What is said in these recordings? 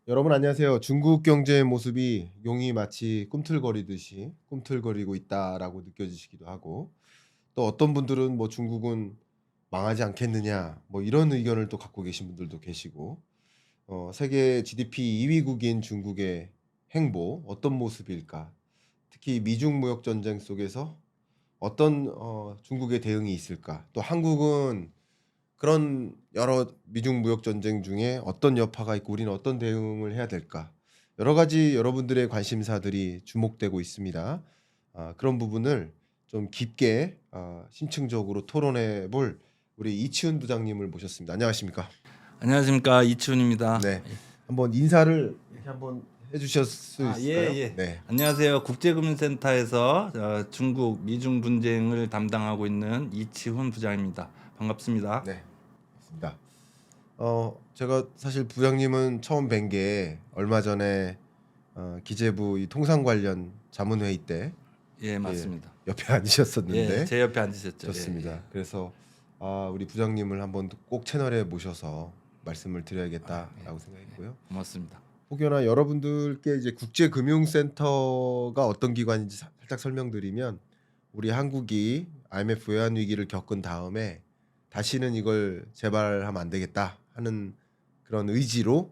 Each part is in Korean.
여러분 안녕하세요. 중국 경제의 모습이 용이 마치 꿈틀거리듯이 꿈틀거리고 있다라고 느껴지시기도 하고 또 어떤 분들은 뭐 중국은 망하지 않겠느냐 뭐 이런 의견을 또 갖고 계신 분들도 계시고 세계 GDP 2위국인 중국의 행보 어떤 모습일까? 특히 미중 무역 전쟁 속에서 어떤 중국의 대응이 있을까? 또 한국은 그런 여러 미중 무역 전쟁 중에 어떤 여파가 있고 우리는 어떤 대응을 해야 될까? 여러 가지 여러분들의 관심사들이 주목되고 있습니다. 그런 부분을 좀 깊게 심층적으로 토론해 볼 우리 이치훈 부장님을 모셨습니다. 안녕하십니까? 안녕하십니까, 이치훈입니다. 네. 한번 인사를 이렇게 한번 해 주실 수 예, 있을까요? 예. 네. 안녕하세요. 국제금융센터에서 중국 미중 분쟁을 담당하고 있는 이치훈 부장입니다. 반갑습니다. 네. 맞습니다. 제가 사실 부장님은 처음 뵌 게 얼마 전에 기재부 이 통상 관련 자문회의 때 예, 이렇게 맞습니다. 옆에 예, 앉으셨었는데 제 옆에 앉으셨죠. 예, 좋습니다. 예. 그래서 우리 부장님을 한번 꼭 채널에 모셔서 말씀을 예, 드려야겠다라고 생각했고요. 고맙습니다. 혹여나 여러분들께 이제 국제금융센터가 어떤 기관인지 살짝 설명드리면 우리 한국이 IMF 외환 위기를 겪은 다음에 다시는 이걸 재발하면 안 되겠다 하는 그런 의지로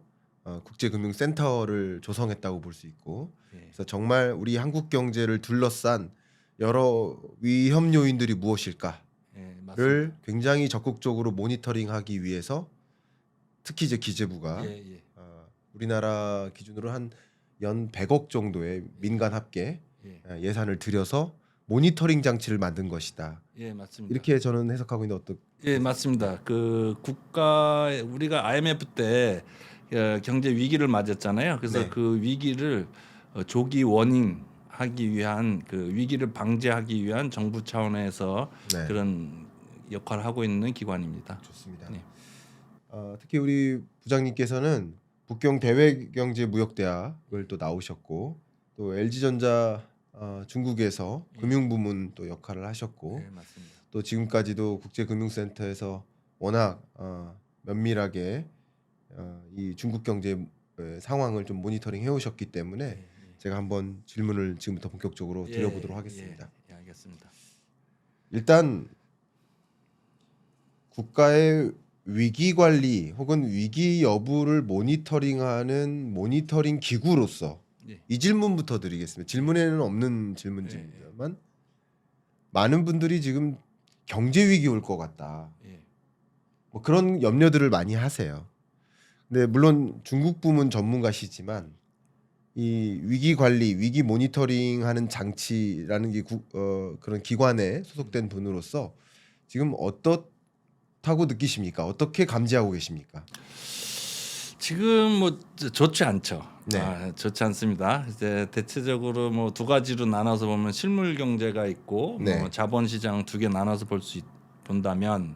국제금융센터를 조성했다고 볼 수 있고 예, 그래서 정말 우리 한국 경제를 둘러싼 여러 위험 요인들이 무엇일까를 예, 맞습니다. 굉장히 적극적으로 모니터링하기 위해서 특히 이제 예, 기재부가 예, 우리나라 기준으로 한 연 100억 정도의 민간 합계 예, 예산을 들여서 모니터링 장치를 만든 것이다. 예, 맞습니다. 이렇게 저는 해석하고 있는데 예, 어떻습니까? 맞습니다. 그 우리가 IMF 때 경제 위기를 맞았잖아요. 그래서 네. 그 위기를 조기 워닝하기 위한 그 위기를 방지하기 위한 정부 차원에서 네. 그런 역할을 하고 있는 기관입니다. 좋습니다. 네. 특히 우리 부장님께서는 북경 대외경제무역대학을 또 나오셨고 또 LG전자 중국에서 예, 금융부문 또 역할을 하셨고 예, 맞습니다. 또 지금까지도 국제금융센터에서 워낙 면밀하게 이 중국 경제 상황을 좀 모니터링 해오셨기 예, 때문에 예, 제가 한번 질문을 지금부터 본격적으로 드려보도록 예, 예, 하겠습니다. 예, 알겠습니다. 일단 국가의 위기 관리 혹은 위기 여부를 모니터링하는 모니터링 기구로서 예, 이 질문부터 드리겠습니다. 질문에는 없는 예, 예, 질문입니다만 많은 분들이 지금 경제 위기 올 것 같다. 예, 뭐 그런 염려들을 많이 하세요. 근데 물론 중국 부문 전문가시지만 이 위기 관리, 위기 모니터링하는 장치라는 게 그런 기관에 소속된 분으로서 지금 어떻다고 느끼십니까? 어떻게 감지하고 계십니까? 지금 뭐 좋지 않죠. 네. 좋지 않습니다. 이제 대체적으로 뭐 두 가지로 나눠서 보면 실물 경제가 있고 네. 뭐 자본 시장 두 개 나눠서 본다면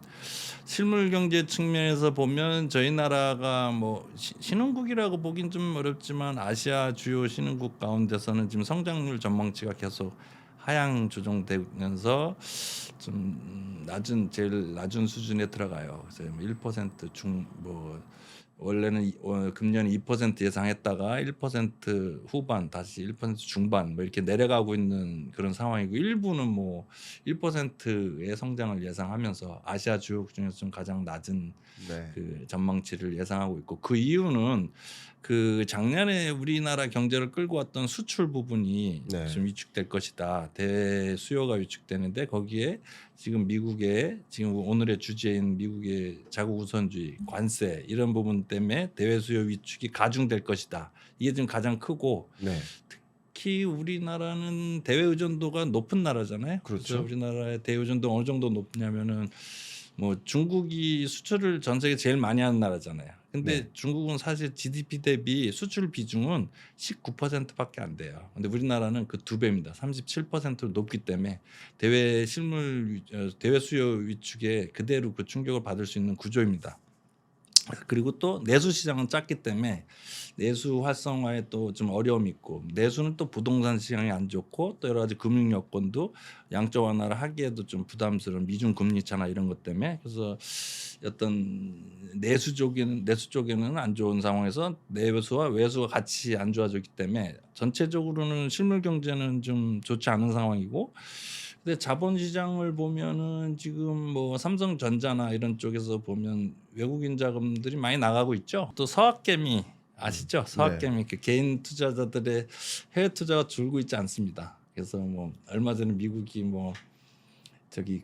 실물 경제 측면에서 보면 저희 나라가 뭐 신흥국이라고 보긴 좀 어렵지만 아시아 주요 신흥국 가운데서는 지금 성장률 전망치가 계속 하향 조정되면서 좀 제일 낮은 수준에 들어가요. 그래서 뭐 1%뭐 원래는 금년 2% 예상했다가 1% 후반 다시 1% 중반 뭐 이렇게 내려가고 있는 그런 상황이고 일부는 뭐 1%의 성장을 예상하면서 아시아 주요국 중에서 좀 가장 낮은 네. 그 전망치를 예상하고 있고 그 이유는 그 작년에 우리나라 경제를 끌고 왔던 수출 부분이 네. 좀 위축될 것이다. 대수요가 위축되는데 거기에 지금 미국의 지금 오늘의 주제인 미국의 자국 우선주의, 관세 이런 부분 때문에 대외 수요 위축이 가중될 것이다. 이게 지금 가장 크고 네. 특히 우리나라는 대외 의존도가 높은 나라잖아요. 그래서 그렇죠. 우리나라의 대외 의존도가 어느 정도 높냐면은 뭐 중국이 수출을 전 세계 제일 많이 하는 나라잖아요. 근데 네. 중국은 사실 GDP 대비 수출 비중은 19%밖에 안 돼요. 근데 우리나라는 그 두 배입니다. 37%로 높기 때문에 대외 수요 위축에 그대로 그 충격을 받을 수 있는 구조입니다. 그리고 또 내수 시장은 작기 때문에 내수 활성화에 또 좀 어려움이 있고 내수는 또 부동산 시장이 안 좋고 또 여러 가지 금융 여건도 양적 완화를 하기에도 좀 부담스러운 미중 금리 차나 이런 것 때문에 그래서 어떤 내수 쪽에는 안 좋은 상황에서 내수와 외수가 같이 안 좋아졌기 때문에 전체적으로는 실물 경제는 좀 좋지 않은 상황이고, 근데 자본시장을 보면은 지금 뭐 삼성전자나 이런 쪽에서 보면 외국인 자금들이 많이 나가고 있죠. 또 서학개미 아시죠? 네. 서학개미 그 개인 투자자들의 해외 투자가 줄고 있지 않습니다. 그래서 뭐 얼마 전에 미국이 뭐 저기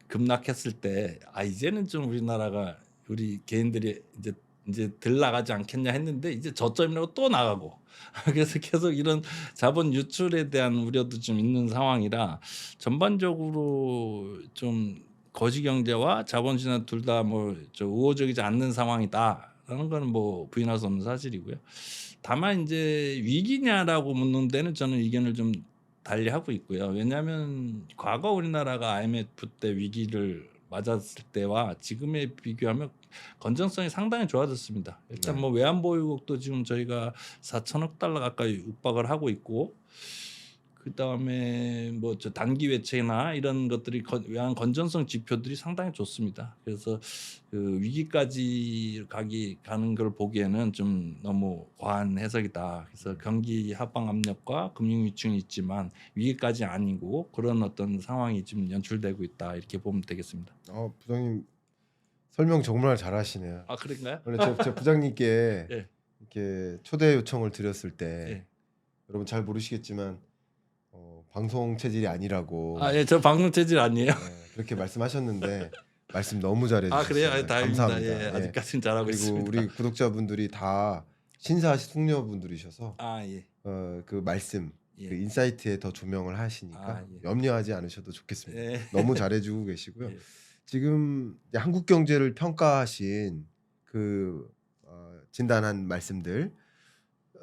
급락했을 때 이제는 좀 우리나라가 우리 개인들이 이제 덜 나가지 않겠냐 했는데 이제 저점이라고 또 나가고 그래서 계속 이런 자본 유출에 대한 우려도 좀 있는 상황이라 전반적으로 좀 거시 경제와 자본 시장 둘 다 뭐 저 우호적이지 않는 상황이다라는 거는 뭐 부인할 수 없는 사실이고요. 다만 이제 위기냐라고 묻는 데는 저는 의견을 좀 달리하고 있고요. 왜냐하면 과거 우리나라가 IMF 때 위기를 맞았을 때와 지금에 비교하면 건전성이 상당히 좋아졌습니다. 일단 네. 뭐 외환 보유국도 지금 저희가 4천억 달러 가까이 육박을 하고 있고, 그 다음에 뭐 저 단기 외채나 이런 것들이 외환 건전성 지표들이 상당히 좋습니다. 그래서 그 위기까지 가는 걸 보기에는 좀 너무 과한 해석이다. 그래서 경기 하방 압력과 금융 위축이 있지만 위기까지 아니고 그런 어떤 상황이 지금 연출되고 있다, 이렇게 보면 되겠습니다. 부장님 설명 정말 잘하시네요. 아, 그런가요? 원래 제 부장님께 예. 이렇게 초대 요청을 드렸을 때 예. 여러분 잘 모르시겠지만 방송 체질이 아니라고 예, 저 방송 체질 아니에요. 그렇게 말씀하셨는데 말씀 너무 잘해주셨어요. 그래요? 다행입니다. 감사합니다. 예, 아직까지는 잘하고 그리고 있습니다. 우리 구독자분들이 다 신사 숙녀분들이셔서 예. 그 말씀, 예. 그 인사이트에 더 조명을 하시니까 예. 염려하지 않으셔도 좋겠습니다. 예. 너무 잘해주고 계시고요. 예. 지금 이제 한국 경제를 평가하신 그 진단한 말씀들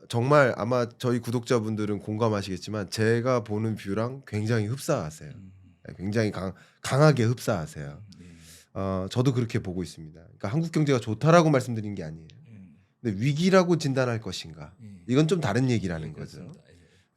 정말 아마 저희 구독자분들은 공감하시겠지만 제가 보는 뷰랑 굉장히 흡사하세요. 굉장히 강하게 흡사하세요. 저도 그렇게 보고 있습니다. 그러니까 한국 경제가 좋다라고 말씀드린 게 아니에요. 근데 위기라고 진단할 것인가? 이건 좀 다른 얘기라는 거죠. 그렇습니다.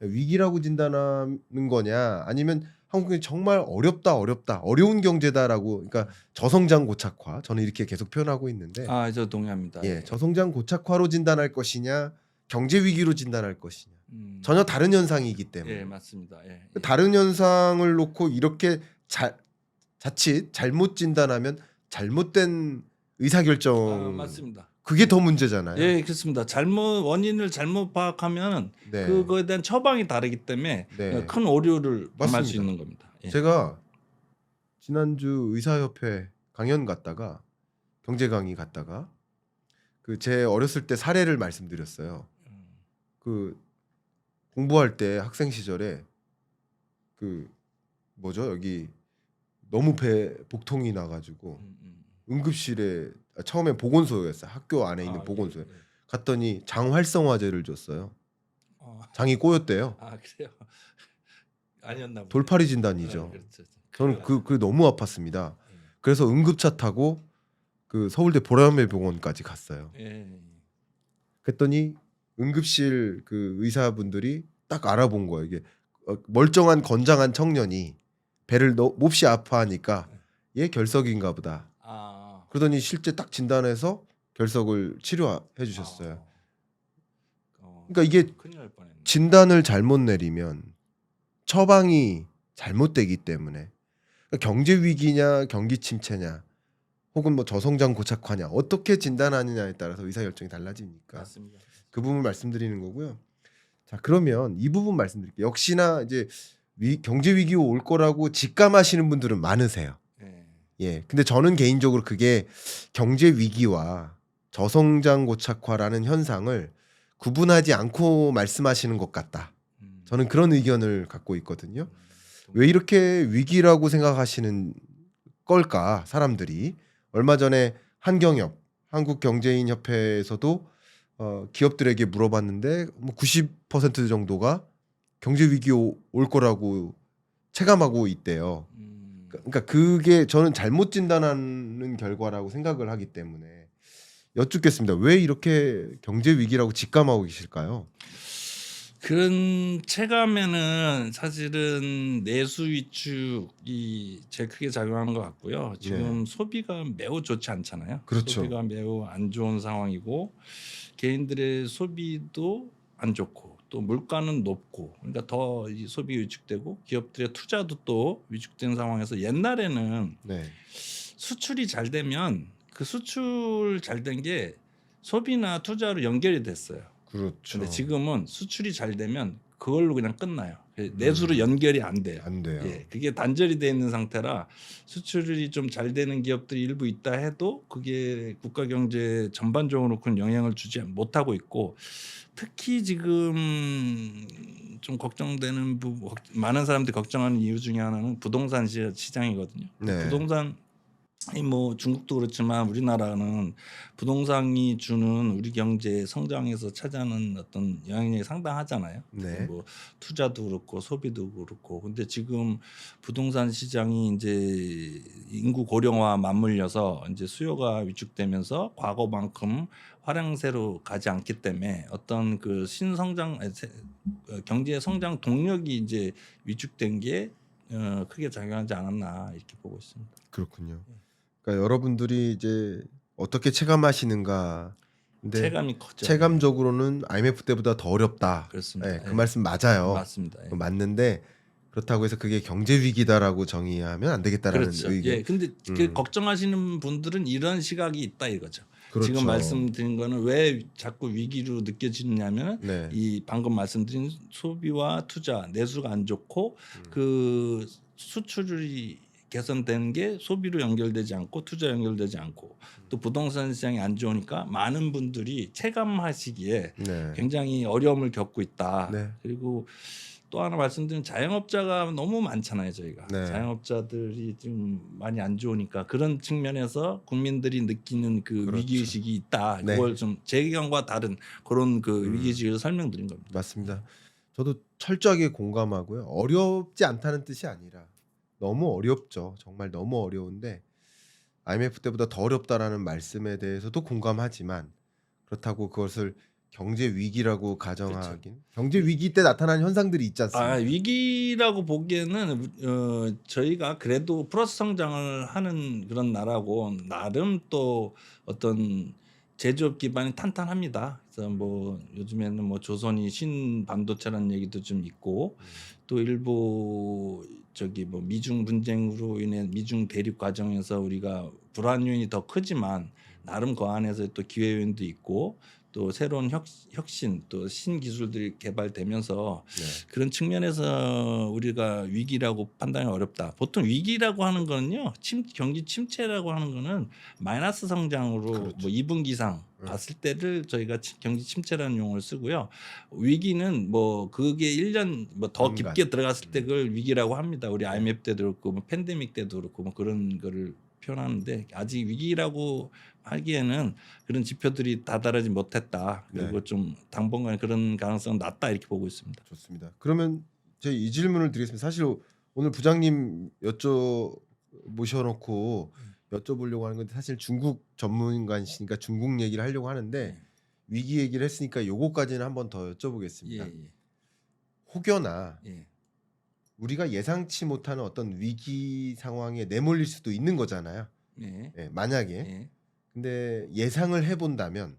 위기라고 진단하는 거냐? 아니면 한국 경제 정말 어려운 경제다라고, 그러니까 저성장 고착화, 저는 이렇게 계속 표현하고 있는데, 저 동의합니다. 저성장 고착화로 진단할 것이냐, 경제 위기로 진단할 것이냐, 전혀 다른 현상이기 때문에. 예, 맞습니다. 다른 현상을 놓고 이렇게 자칫 잘못 진단하면 잘못된 의사결정, 맞습니다. 그게 더 문제잖아요. 예, 그렇습니다. 원인을 잘못 파악하면 네. 그거에 대한 처방이 다르기 때문에 네. 큰 오류를 범할 수 맞습니다. 있는 겁니다. 제가 지난주 의사협회 강연 갔다가 경제 강의 갔다가 그 제 어렸을 때 사례를 말씀드렸어요. 그 공부할 때 학생 시절에 그 뭐죠, 여기 너무 배 복통이 나가지고 응급실에 처음에 보건소였어요. 학교 안에 있는 보건소에 갔더니 장 활성화제를 줬어요. 장이 꼬였대요. 그래요? 아니었나 보네요. 돌팔이 진단이죠. 그렇죠. 저는 그게 너무 아팠습니다. 그래서 응급차 타고 그 서울대 보라매 병원까지 갔어요. 그랬더니 응급실 그 의사분들이 딱 알아본 거예요. 이게 멀쩡한 건장한 청년이 배를 몹시 아파하니까 얘 결석인가 보다. 그러더니 실제 딱 진단해서 결석을 치료해 주셨어요. 그러니까 이게 큰일 날 뻔했네. 진단을 잘못 내리면 처방이 잘못되기 때문에, 그러니까 경제 위기냐 경기 침체냐 혹은 뭐 저성장 고착화냐 어떻게 진단하느냐에 따라서 의사결정이 달라지니까 맞습니다. 그 부분 말씀드리는 거고요. 자, 그러면 이 부분 말씀드릴게요. 역시나 이제 경제 위기 올 거라고 직감하시는 분들은 많으세요. 근데 저는 개인적으로 그게 경제 위기와 저성장 고착화라는 현상을 구분하지 않고 말씀하시는 것 같다. 저는 그런 의견을 갖고 있거든요. 왜 이렇게 위기라고 생각하시는 걸까, 사람들이. 얼마 전에 한경협, 한국경제인협회에서도 기업들에게 물어봤는데 뭐 90% 정도가 경제 위기 올 거라고 체감하고 있대요. 그러니까 그게 저는 잘못 진단하는 결과라고 생각을 하기 때문에 여쭙겠습니다. 왜 이렇게 경제 위기라고 직감하고 계실까요? 그런 체감에는 사실은 내수 위축이 제일 크게 작용하는 것 같고요. 네. 지금 소비가 매우 좋지 않잖아요. 그렇죠. 소비가 매우 안 좋은 상황이고 개인들의 소비도 안 좋고 또 물가는 높고 그러니까 더 이 소비 위축되고 기업들의 투자도 또 위축된 상황에서 옛날에는 네. 수출이 잘 되면 그 수출 잘 된 게 소비나 투자로 연결이 됐어요. 그렇죠. 근데 지금은 수출이 잘 되면 그걸로 그냥 끝나요. 내수로 연결이 안 돼요. 안 돼요. 예, 그게 단절이 돼 있는 상태라 수출이 좀 잘 되는 기업들이 일부 있다 해도 그게 국가 경제 전반적으로 큰 영향을 주지 못하고 있고 특히 지금 좀 걱정되는 많은 사람들이 걱정하는 이유 중에 하나는 부동산 시장이거든요. 네. 부동산 뭐 중국도 그렇지만 우리나라는 부동산이 주는 우리 경제 성장에서 차지하는 어떤 영향력이 상당하잖아요. 네. 뭐 투자도 그렇고 소비도 그렇고. 근데 지금 부동산 시장이 이제 인구 고령화 맞물려서 이제 수요가 위축되면서 과거만큼 화랑새로 가지 않기 때문에 어떤 그 신성장 경제 성장 동력이 이제 위축된 게 크게 작용하지 않았나 이렇게 보고 있습니다. 그렇군요. 그러니까 여러분들이 이제 어떻게 체감하시는가. 근데 체감이 컸죠. 체감적으로는 IMF 때보다 더 어렵다. 그렇습니다. 예, 그 예. 말씀 맞아요. 맞습니다. 예. 맞는데 그렇다고 해서 그게 경제 위기다라고 정의하면 안 되겠다라는 그렇죠. 의견. 예. 근데 그 걱정하시는 분들은 이런 시각이 있다 이거죠. 그렇죠. 지금 말씀드린 거는 왜 자꾸 위기로 느껴지느냐면 네. 이 방금 말씀드린 소비와 투자 내수가 안 좋고 그 수출이 개선되는 게 소비로 연결되지 않고 투자 연결되지 않고 또 부동산 시장이 안 좋으니까 많은 분들이 체감하시기에 네. 굉장히 어려움을 겪고 있다. 네. 그리고 또 하나 말씀드리면 자영업자가 너무 많잖아요, 저희가. 네. 자영업자들이 좀 많이 안 좋으니까 그런 측면에서 국민들이 느끼는 그 그렇죠. 위기의식이 있다. 네. 그걸 좀 제 의견과 다른 그런 그 위기의식을 설명드린 겁니다. 맞습니다. 저도 철저하게 공감하고요. 어렵지 않다는 뜻이 아니라 너무 어렵죠. 정말 너무 어려운데 IMF 때보다 더 어렵다라는 말씀에 대해서도 공감하지만 그렇다고 그것을 경제 위기라고 가정하긴 경제 위기 때 나타나는 현상들이 있지 않습니까? 위기라고 보기에는 저희가 그래도 플러스 성장을 하는 그런 나라고 나름 또 어떤 제조업 기반이 탄탄합니다. 그래서 뭐 요즘에는 뭐 조선이 신반도체라는 얘기도 좀 있고 또 일부 저기 뭐 미중 분쟁으로 인해 미중 대립 과정에서 우리가 불안 요인이 더 크지만 나름 그 안에서 또 기회 요인도 있고 또 새로운 혁신 또 신기술들이 개발되면서 네. 그런 측면에서 우리가 위기라고 판단이 어렵다. 보통 위기라고 하는 거는요. 경기 침체라고 하는 거는 마이너스 성장으로 그렇죠. 뭐 2분기 이상 봤을 때를 저희가 경기 침체라는 용어를 쓰고요. 위기는 뭐 그게 1년 뭐 더 연간. 깊게 들어갔을 때 그걸 위기라고 합니다. 우리 IMF 때도 그렇고 뭐 팬데믹 때도 그렇고 뭐 그런 거를 표현하는데 아직 위기라고 하기에는 그런 지표들이 다다르지 못했다. 그리고 네. 좀 당분간 그런 가능성은 낮다 이렇게 보고 있습니다. 좋습니다. 그러면 제가 이 질문을 드리겠습니다. 사실 오늘 부장님 모셔놓고 여쭤보려고 하는 건데 사실 중국 전문가이시니까 중국 얘기를 하려고 하는데 위기 얘기를 했으니까 요거까지는 한번 더 여쭤보겠습니다. 혹여나 예. 우리가 예상치 못하는 어떤 위기 상황에 내몰릴 수도 있는 거잖아요. 예. 예, 만약에. 예. 근데 예상을 해본다면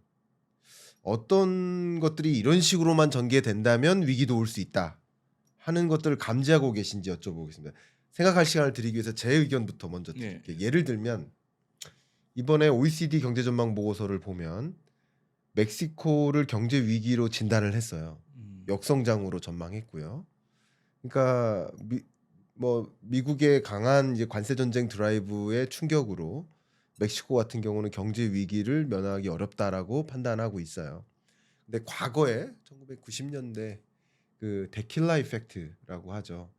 어떤 것들이 이런 식으로만 전개된다면 위기도 올 수 있다 하는 것들을 감지하고 계신지 여쭤보겠습니다. 생각할 시간을 드리기 위해서 제 의견부터 먼저 드릴게요. 예를 들면 이번에 OECD 경제전망 보고서를 보면 멕시코를 경제 위기로 진단을 했어요. 역성장으로 전망했고요. 그러니까 미국의 강한 이제 관세 전쟁 드라이브의 충격으로 멕시코 같은 경우는 경제 위기를 면하기 어렵다라고 판단하고 있어요. 근데 과거에 1990년대 그 데킬라 이펙트라고 하죠.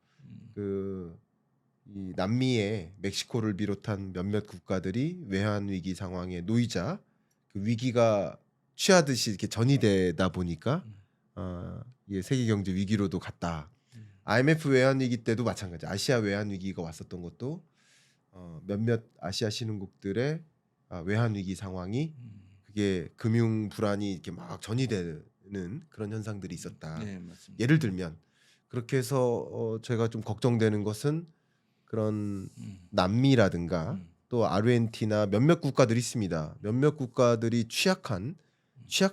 이 남미의 멕시코를 비롯한 몇몇 국가들이 외환 위기 상황에 놓이자 그 위기가 취하듯이 이렇게 전이되다 보니까 이게 세계 경제 위기로도 갔다. IMF 외환 위기 때도 마찬가지. 아시아 외환 위기가 왔었던 것도 몇몇 아시아 신흥국들의 외환 위기 상황이 그게 금융 불안이 이렇게 막 전이되는 그런 현상들이 있었다. 네, 맞습니다. 예를 들면 그렇게 해서 제가 좀 걱정되는 것은 그런 음, 남미라든가 음, 또 아르헨티나 몇몇 국가들이 있습니다. 몇몇 국가들이 취약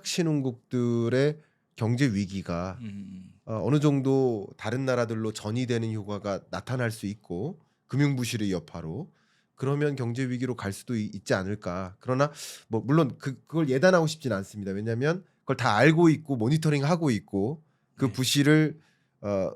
신흥국들의 경제 위기가 음, 어느 정도 다른 나라들로 전이되는 효과가 나타날 수 있고 금융부실의 여파로 그러면 경제 위기로 갈 수도 있지 않을까. 그러나 뭐 물론 그걸 예단하고 싶지는 않습니다. 왜냐하면 그걸 다 알고 있고 모니터링하고 있고 그 네. 부실을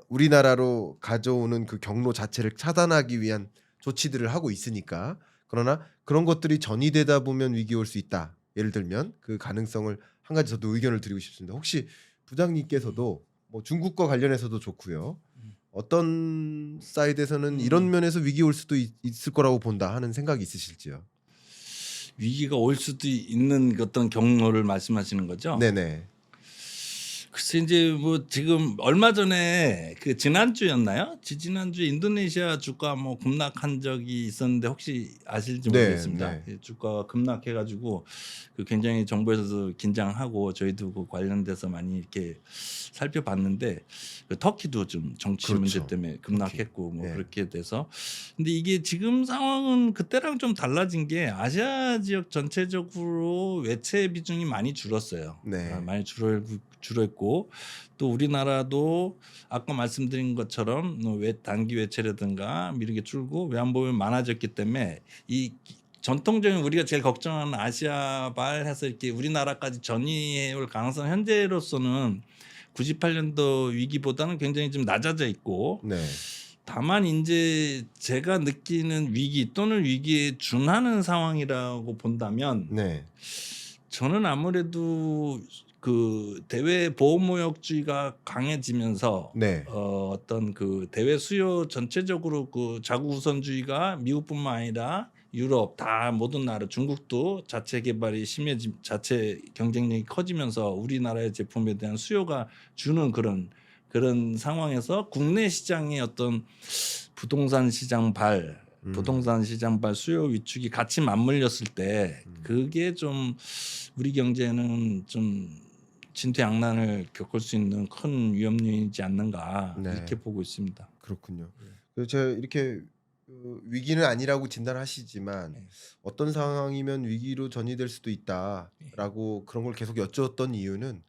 우리나라로 가져오는 그 경로 자체를 차단하기 위한 조치들을 하고 있으니까. 그러나 그런 것들이 전이되다 보면 위기 올 수 있다. 예를 들면 그 가능성을 한 가지 저도 의견을 드리고 싶습니다. 혹시 부장님께서도 뭐 중국과 관련해서도 좋고요. 음. 어떤 사이드에서는 이런 면에서 위기 올 수도 있을 거라고 본다 하는 생각이 있으실지요? 위기가 올 수도 있는 어떤 경로를 말씀하시는 거죠? 네네. 글쎄 이제 뭐 지금 얼마 전에 그 지난주였나요? 지난주에 인도네시아 주가 뭐 급락한 적이 있었는데 혹시 아실지 네, 모르겠습니다. 네. 주가가 급락해 가지고 그 굉장히 정부에서도 긴장하고 저희도 그 관련돼서 많이 이렇게 살펴봤는데 그 터키도 좀 정치 문제 그렇죠. 때문에 터키. 급락했고 뭐 네. 그렇게 돼서 근데 이게 지금 상황은 그때랑 좀 달라진 게 아시아 지역 전체적으로 외채 비중이 많이 줄었어요. 네. 많이 줄었고 또 우리나라도 아까 말씀드린 것처럼 단기 외채라든가 이런 게 줄고 외환보험이 많아졌기 때문에 이 전통적인 우리가 제일 걱정하는 아시아발 해서 이렇게 우리나라까지 전이해 올 가능성 현재로서는 98년도 위기보다는 굉장히 좀 낮아져 있고 네. 다만 이제 제가 느끼는 위기 또는 위기에 준하는 상황이라고 본다면 네. 저는 아무래도 그 대외 보호무역주의가 강해지면서 네. 어떤 그 대외 수요 전체적으로 그 자국 우선주의가 미국뿐만 아니라 유럽 다 모든 나라 중국도 자체 개발이 자체 경쟁력이 커지면서 우리나라의 제품에 대한 수요가 주는 그런 상황에서 국내 시장의 어떤 부동산 시장 발 수요 위축이 같이 맞물렸을 때 그게 좀 우리 경제는 좀 진퇴양난을 겪을 수 있는 큰 위험요인이지 않는가 네. 이렇게 보고 있습니다. 그렇군요. 예. 그래서 제가 이렇게 위기는 아니라고 진단하시지만 네. 어떤 상황이면 위기로 전이될 수도 있다라고 그런 걸 계속 여쭈었던 이유는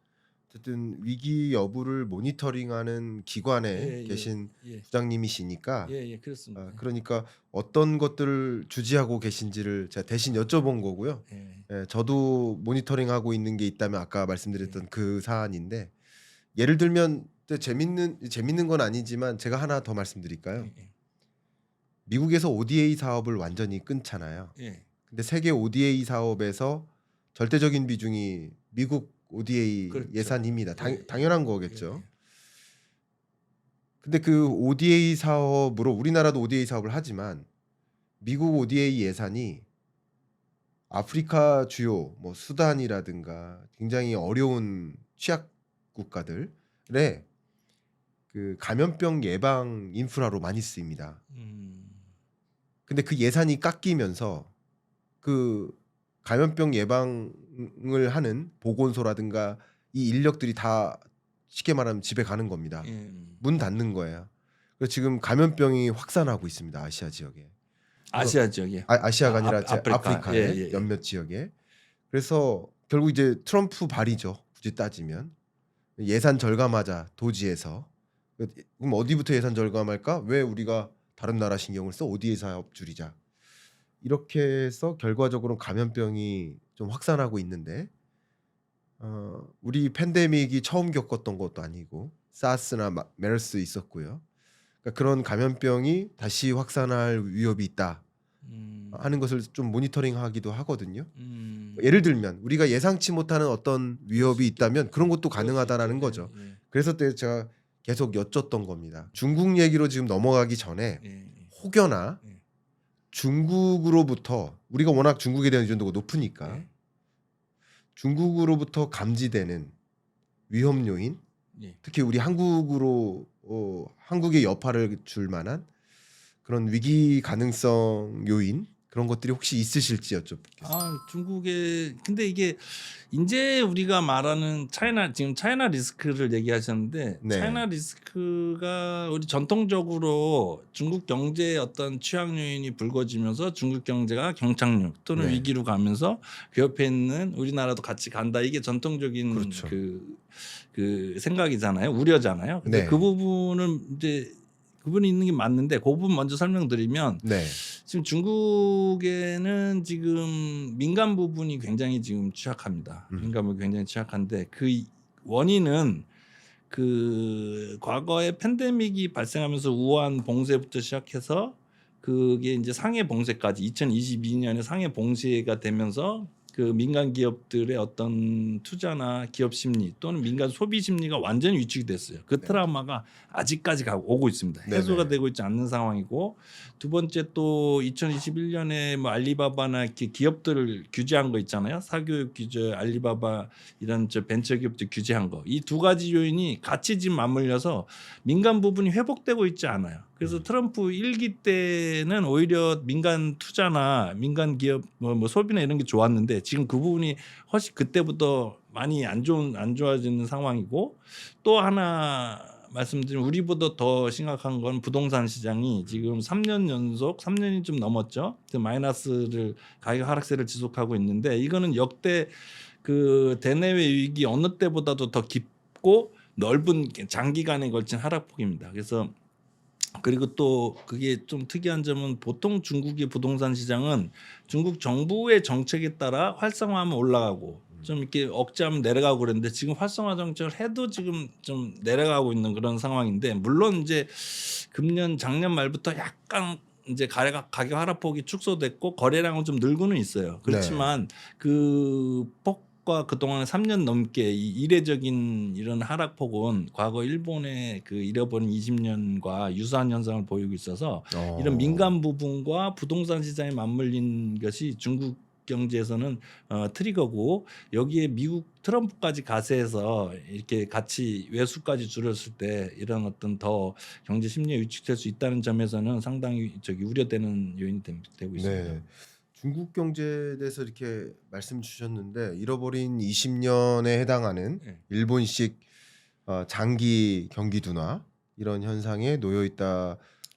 어쨌든 위기 여부를 모니터링하는 기관에 예, 계신 예. 부장님이시니까 예, 그렇습니다. 그러니까 어떤 것들을 주지하고 계신지를 제가 대신 여쭤본 거고요. 예. 예, 저도 모니터링하고 있는 게 있다면 아까 말씀드렸던 그 사안인데 예를 들면 또 재밌는 건 아니지만 제가 하나 더 말씀드릴까요? 예. 미국에서 ODA 사업을 완전히 끊잖아요. 예. 근데 세계 ODA 사업에서 절대적인 비중이 미국 ODA 그렇죠. 예산입니다. 예. 당연한 거겠죠. 근데 그 ODA 사업으로 우리나라도 ODA 사업을 하지만 미국 ODA 예산이 아프리카 주요 뭐 수단이라든가 굉장히 어려운 취약 국가들의 그 감염병 예방 인프라로 많이 쓰입니다. 근데 그 예산이 깎이면서 그 감염병 예방을 하는 보건소라든가 이 인력들이 다 쉽게 말하면 집에 가는 겁니다. 문 닫는 거예요. 그래서 지금 감염병이 확산하고 있습니다. 아시아 지역에. 아시아 지역이요. 아시아가 아니라 아프리카. 아프리카의 몇몇 지역에. 그래서 결국 이제 트럼프 발이죠. 굳이 따지면 예산 절감하자 도지에서. 그럼 어디부터 예산 절감할까? 왜 우리가 다른 나라 신경을 써? ODA 사업 줄이자. 이렇게 해서 결과적으로 감염병이 좀 확산하고 있는데 우리 팬데믹이 처음 겪었던 것도 아니고 사스나 메르스 있었고요. 그러니까 그런 감염병이 다시 확산할 위협이 있다 하는 것을 좀 모니터링하기도 하거든요. 예를 들면 우리가 예상치 못하는 어떤 위협이 있다면 그런 것도 가능하다라는 거죠. 그래서 제가 계속 여쭸던 겁니다. 중국 얘기로 지금 넘어가기 전에 혹여나 중국으로부터 우리가 워낙 중국에 대한 의존도가 높으니까 중국으로부터 감지되는 위험 요인, 특히 우리 한국으로 한국의 여파를 줄 만한 그런 위기 가능성 요인 그런 것들이 혹시 있으실지 여쭤보겠습니다. 중국의 근데 이게 이제 우리가 말하는 차이나 지금 차이나 리스크를 얘기하셨는데 네. 차이나 리스크가 우리 전통적으로 중국 경제의 어떤 취약 요인이 불거지면서 중국 경제가 경착륙 또는 네. 위기로 가면서 그 옆에 있는 우리나라도 같이 간다. 이게 전통적인 그렇죠. 그 생각이잖아요. 우려잖아요. 근데 네. 그 부분은 이제 그분이 있는 게 맞는데 그 부분 먼저 설명드리면 네. 지금 중국에는 지금 민간 부분이 굉장히 지금 취약합니다. 민간 부분이 굉장히 취약한데 그 원인은 그 과거에 팬데믹이 발생하면서 우한 봉쇄부터 시작해서 그게 이제 상해 봉쇄까지 2022년에 상해 봉쇄가 되면서 그 민간 기업들의 어떤 투자나 기업 심리 또는 민간 소비 심리가 완전히 위축이 됐어요. 그 트라우마가 아직까지 오고 있습니다. 해소가 네네. 되고 있지 않는 상황이고 두 번째 또 2021년에 뭐 알리바바나 기업들을 규제한 거 있잖아요. 사교육 규제, 알리바바 이런 벤처 기업들 규제한 거. 이 두 가지 요인이 같이 지금 맞물려서 민간 부분이 회복되고 있지 않아요. 그래서 트럼프 1기 때는 오히려 민간 투자나 민간 기업 뭐 소비나 이런 게 좋았는데 지금 그 부분이 훨씬 그때부터 많이 안 좋아지는 상황이고 또 하나 말씀드리면 우리보다 더 심각한 건 부동산 시장이 지금 3년 연속 3년이 좀 넘었죠. 그 마이너스를 가격 하락세를 지속하고 있는데 이거는 역대 그 대내외 위기 어느 때보다도 더 깊고 넓은 장기간에 걸친 하락폭입니다. 그래서 그리고 또 그게 좀 특이한 점은 보통 중국의 부동산 시장은 중국 정부의 정책에 따라 활성화하면 올라가고 좀 이렇게 억제하면 내려가고 그랬는데 지금 활성화 정책을 해도 지금 좀 내려가고 있는 그런 상황인데 물론 이제 금년 작년 말부터 약간 이제 가격 하락폭이 축소됐고 거래량은 좀 늘고는 있어요. 그렇지만 그 폭과 그동안에 3년 넘게 이 이례적인 이런 하락폭은 과거 일본의 그 잃어버린 20년과 유사한 현상을 보이고 있어서 이런 민간 부분과 부동산 시장에 맞물린 것이 중국 경제에서는 트리거고 여기에 미국 트럼프까지 가세해서 이렇게 같이 외수까지 줄였을 때 이런 어떤 더 경제 심리에 위축될 수 있다는 점에서는 상당히 우려되는 요인이 되고 있습니다. 네. 중국 경제에 대해서 이렇게 말씀 주셨는데 잃어버린 20년에 해당하는 네. 일본식 장기 경기 둔화 이런 현상에 놓여 있다.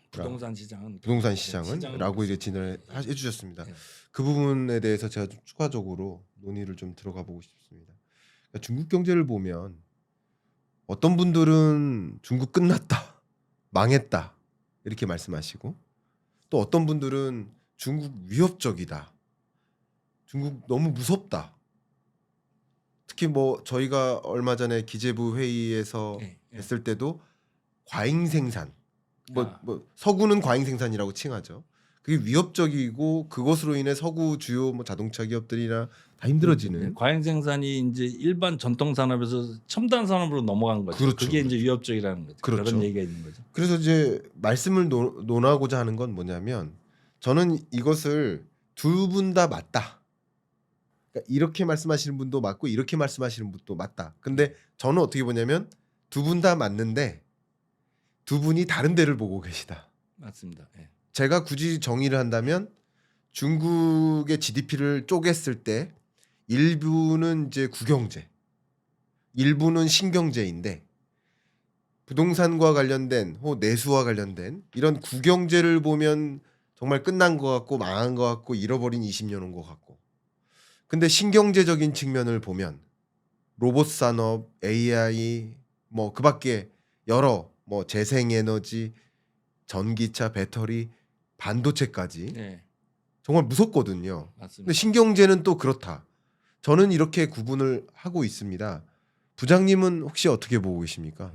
부동산 시장은 부동산 시장은라고 이제 진단을 해주셨습니다. 네. 그 부분에 대해서 제가 좀 추가적으로 논의를 좀 들어가 보고 싶습니다. 그러니까 중국 경제를 보면 어떤 분들은 중국 끝났다, 망했다 이렇게 말씀하시고 또 어떤 분들은 중국 위협적이다, 중국 너무 무섭다. 특히 뭐 저희가 얼마 전에 기재부 회의에서 했을 때도 과잉 생산, 뭐 서구는 과잉 생산이라고 칭하죠. 그게 위협적이고 그것으로 인해 서구 주요 뭐 자동차 기업들이나 다 힘들어지는. 과잉 생산이 이제 일반 전통 산업에서 첨단 산업으로 넘어간 거죠. 그렇죠, 그게 이제 위협적이라는 거죠. 그렇죠. 그런 얘기가 있는 거죠. 그래서 이제 말씀을 논하고자 하는 건 뭐냐면 저는 이것을 두 분 다 맞다. 그러니까 이렇게 말씀하시는 분도 맞고 이렇게 말씀하시는 분도 맞다. 근데 저는 어떻게 보냐면 두 분 다 맞는데 두 분이 다른 데를 보고 계시다. 맞습니다. 예. 제가 굳이 정의를 한다면 중국의 GDP를 쪼갰을 때 일부는 이제 구경제, 일부는 신경제인데 부동산과 관련된 혹은 내수와 관련된 이런 구경제를 보면 정말 끝난 것 같고 망한 것 같고 잃어버린 20년 온 것 같고 근데 신경제적인 측면을 보면 로봇 산업, AI 뭐 그밖에 여러 뭐 재생에너지, 전기차, 배터리, 반도체까지 네, 정말 무섭거든요. 근데 맞습니다. 신경제는 또 그렇다. 저는 이렇게 구분을 하고 있습니다. 부장님은 혹시 어떻게 보고 계십니까?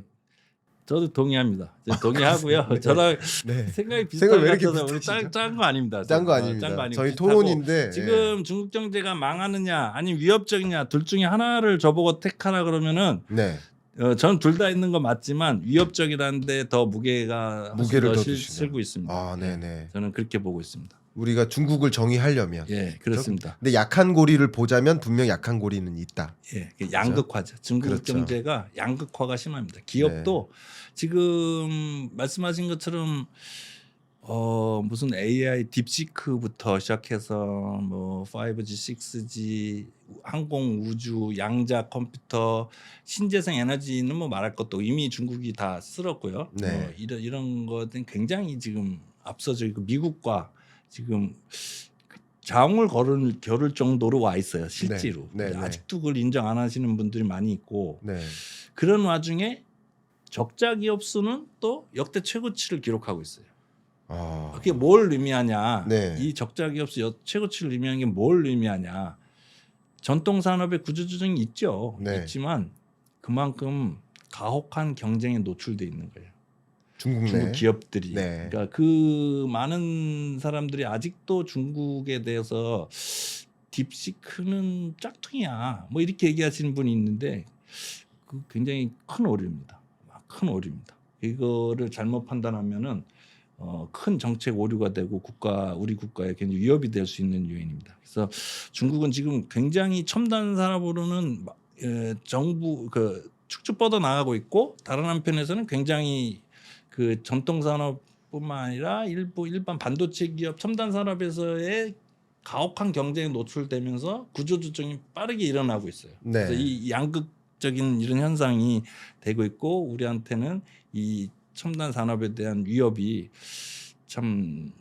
저도 동의합니다. 동의하고요. 네. 저랑 네. 생각이 비슷한 생각이 것 왜 이렇게 같아서 우리 비슷하시죠? 짠거 아닙니다. 짠 거 아닙니다. 짠거 아니고 저희 비슷하고 토론인데 지금 중국 경제가 망하느냐 아니면 위협적이냐 둘 중에 하나를 저보고 택하라 그러면은 네. 저는 둘 다 있는 거 맞지만 위협적이라는데 더 무게를 무게를 더 실고 있습니다. 아, 네네. 저는 그렇게 보고 있습니다. 우리가 중국을 정의하려면 예, 그렇습니다. 근데 약한 고리를 보자면 분명 약한 고리는 있다. 예, 양극화죠. 중국 그렇죠. 경제가 양극화가 심합니다. 기업도 지금 말씀하신 것처럼 무슨 AI 딥시크부터 시작해서 뭐 5G, 6G, 항공 우주, 양자 컴퓨터, 신재생 에너지는 뭐 말할 것도 이미 중국이 다 쓸었고요. 네. 이런 것은 굉장히 지금 앞서져 있고 미국과 지금 장을 겨룰 정도로 와 있어요. 실제로. 네, 네, 근데 네. 아직도 그걸 인정 안 하시는 분들이 많이 있고 네. 그런 와중에 적자 기업 수는 또 역대 최고치를 기록하고 있어요. 아. 그게 뭘 의미하냐? 네. 이 적자 기업 수 최고치를 의미하는 게 뭘 의미하냐? 전통 산업의 구조 조정이 있죠. 네. 있지만 그만큼 가혹한 경쟁에 노출돼 있는 거예요. 중국 내. 중국 기업들이. 네. 그러니까 그 많은 사람들이 아직도 중국에 대해서 딥시크는 짝퉁이야. 뭐 이렇게 얘기하시는 분이 있는데 그 굉장히 큰 오류입니다. 큰 오류입니다. 이거를 잘못 판단하면은 큰 정책 오류가 되고 우리 국가에 굉장히 위협이 될 수 있는 요인입니다. 그래서 중국은 지금 굉장히 첨단 산업으로는 정부 축축 뻗어 나가고 있고 다른 한편에서는 굉장히 그 전통 산업뿐만 아니라 일반 반도체 기업 첨단 산업에서의 가혹한 경쟁에 노출되면서 구조조정이 빠르게 일어나고 있어요. 네. 그래서 이 양극적인 이런 현상이 되고 있고 우리한테는 이 첨단 산업에 대한 위협이 참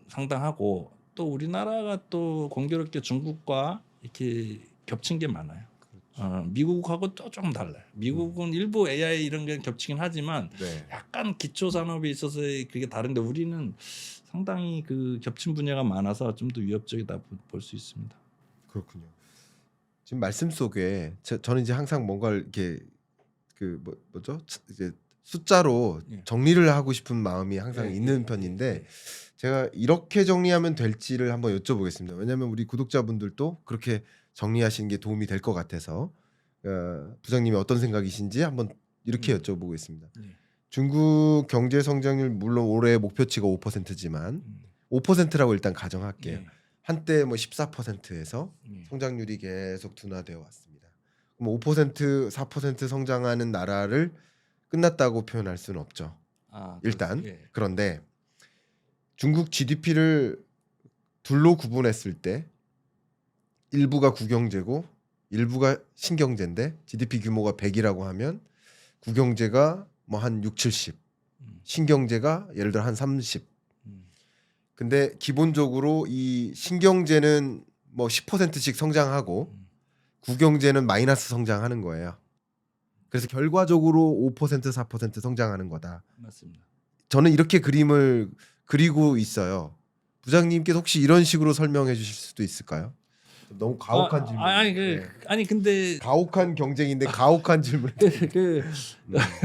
상당하고 또 우리나라가 또 공교롭게 중국과 이렇게 겹친 게 많아요. 미국하고 또 조금 달라요. 미국은 일부 AI 이런 게 겹치긴 하지만 네. 약간 기초 산업에 있어서 그게 다른데 우리는 상당히 그 겹친 분야가 많아서 좀 더 위협적이다 볼 수 있습니다. 그렇군요. 지금 말씀 속에 저는 이제 항상 뭔가를 이렇게 뭐죠? 이제 숫자로 예. 정리를 하고 싶은 마음이 항상 예, 있는 예, 편인데 예. 제가 이렇게 정리하면 될지를 한번 여쭤보겠습니다. 왜냐하면 우리 구독자분들도 그렇게 정리하시는 게 도움이 될 것 같아서 부장님이 어떤 생각이신지 한번 이렇게 여쭤보겠습니다. 예. 중국 경제 성장률 물론 올해 목표치가 5%지만 5%라고 일단 가정할게요. 예. 한때 뭐 14%에서 예. 성장률이 계속 둔화되어 왔습니다. 그럼 5%, 4% 성장하는 나라를 끝났다고 표현할 수는 없죠. 일단 예. 그런데 중국 GDP를 둘로 구분했을 때 일부가 구경제고 일부가 신경제인데 GDP 규모가 100이라고 하면 구경제가 뭐 한 6, 70, 신경제가 예를 들어 한 30. 근데 기본적으로 이 신경제는 뭐 10%씩 성장하고 구경제는 마이너스 성장하는 거예요. 그래서 결과적으로 5%, 4% 성장하는 거다. 맞습니다. 저는 이렇게 그림을 그리고 있어요. 부장님께서 혹시 이런 식으로 설명해 주실 수도 있을까요? 너무 가혹한 질문. 아니 근데 가혹한 경쟁인데 가혹한 질문.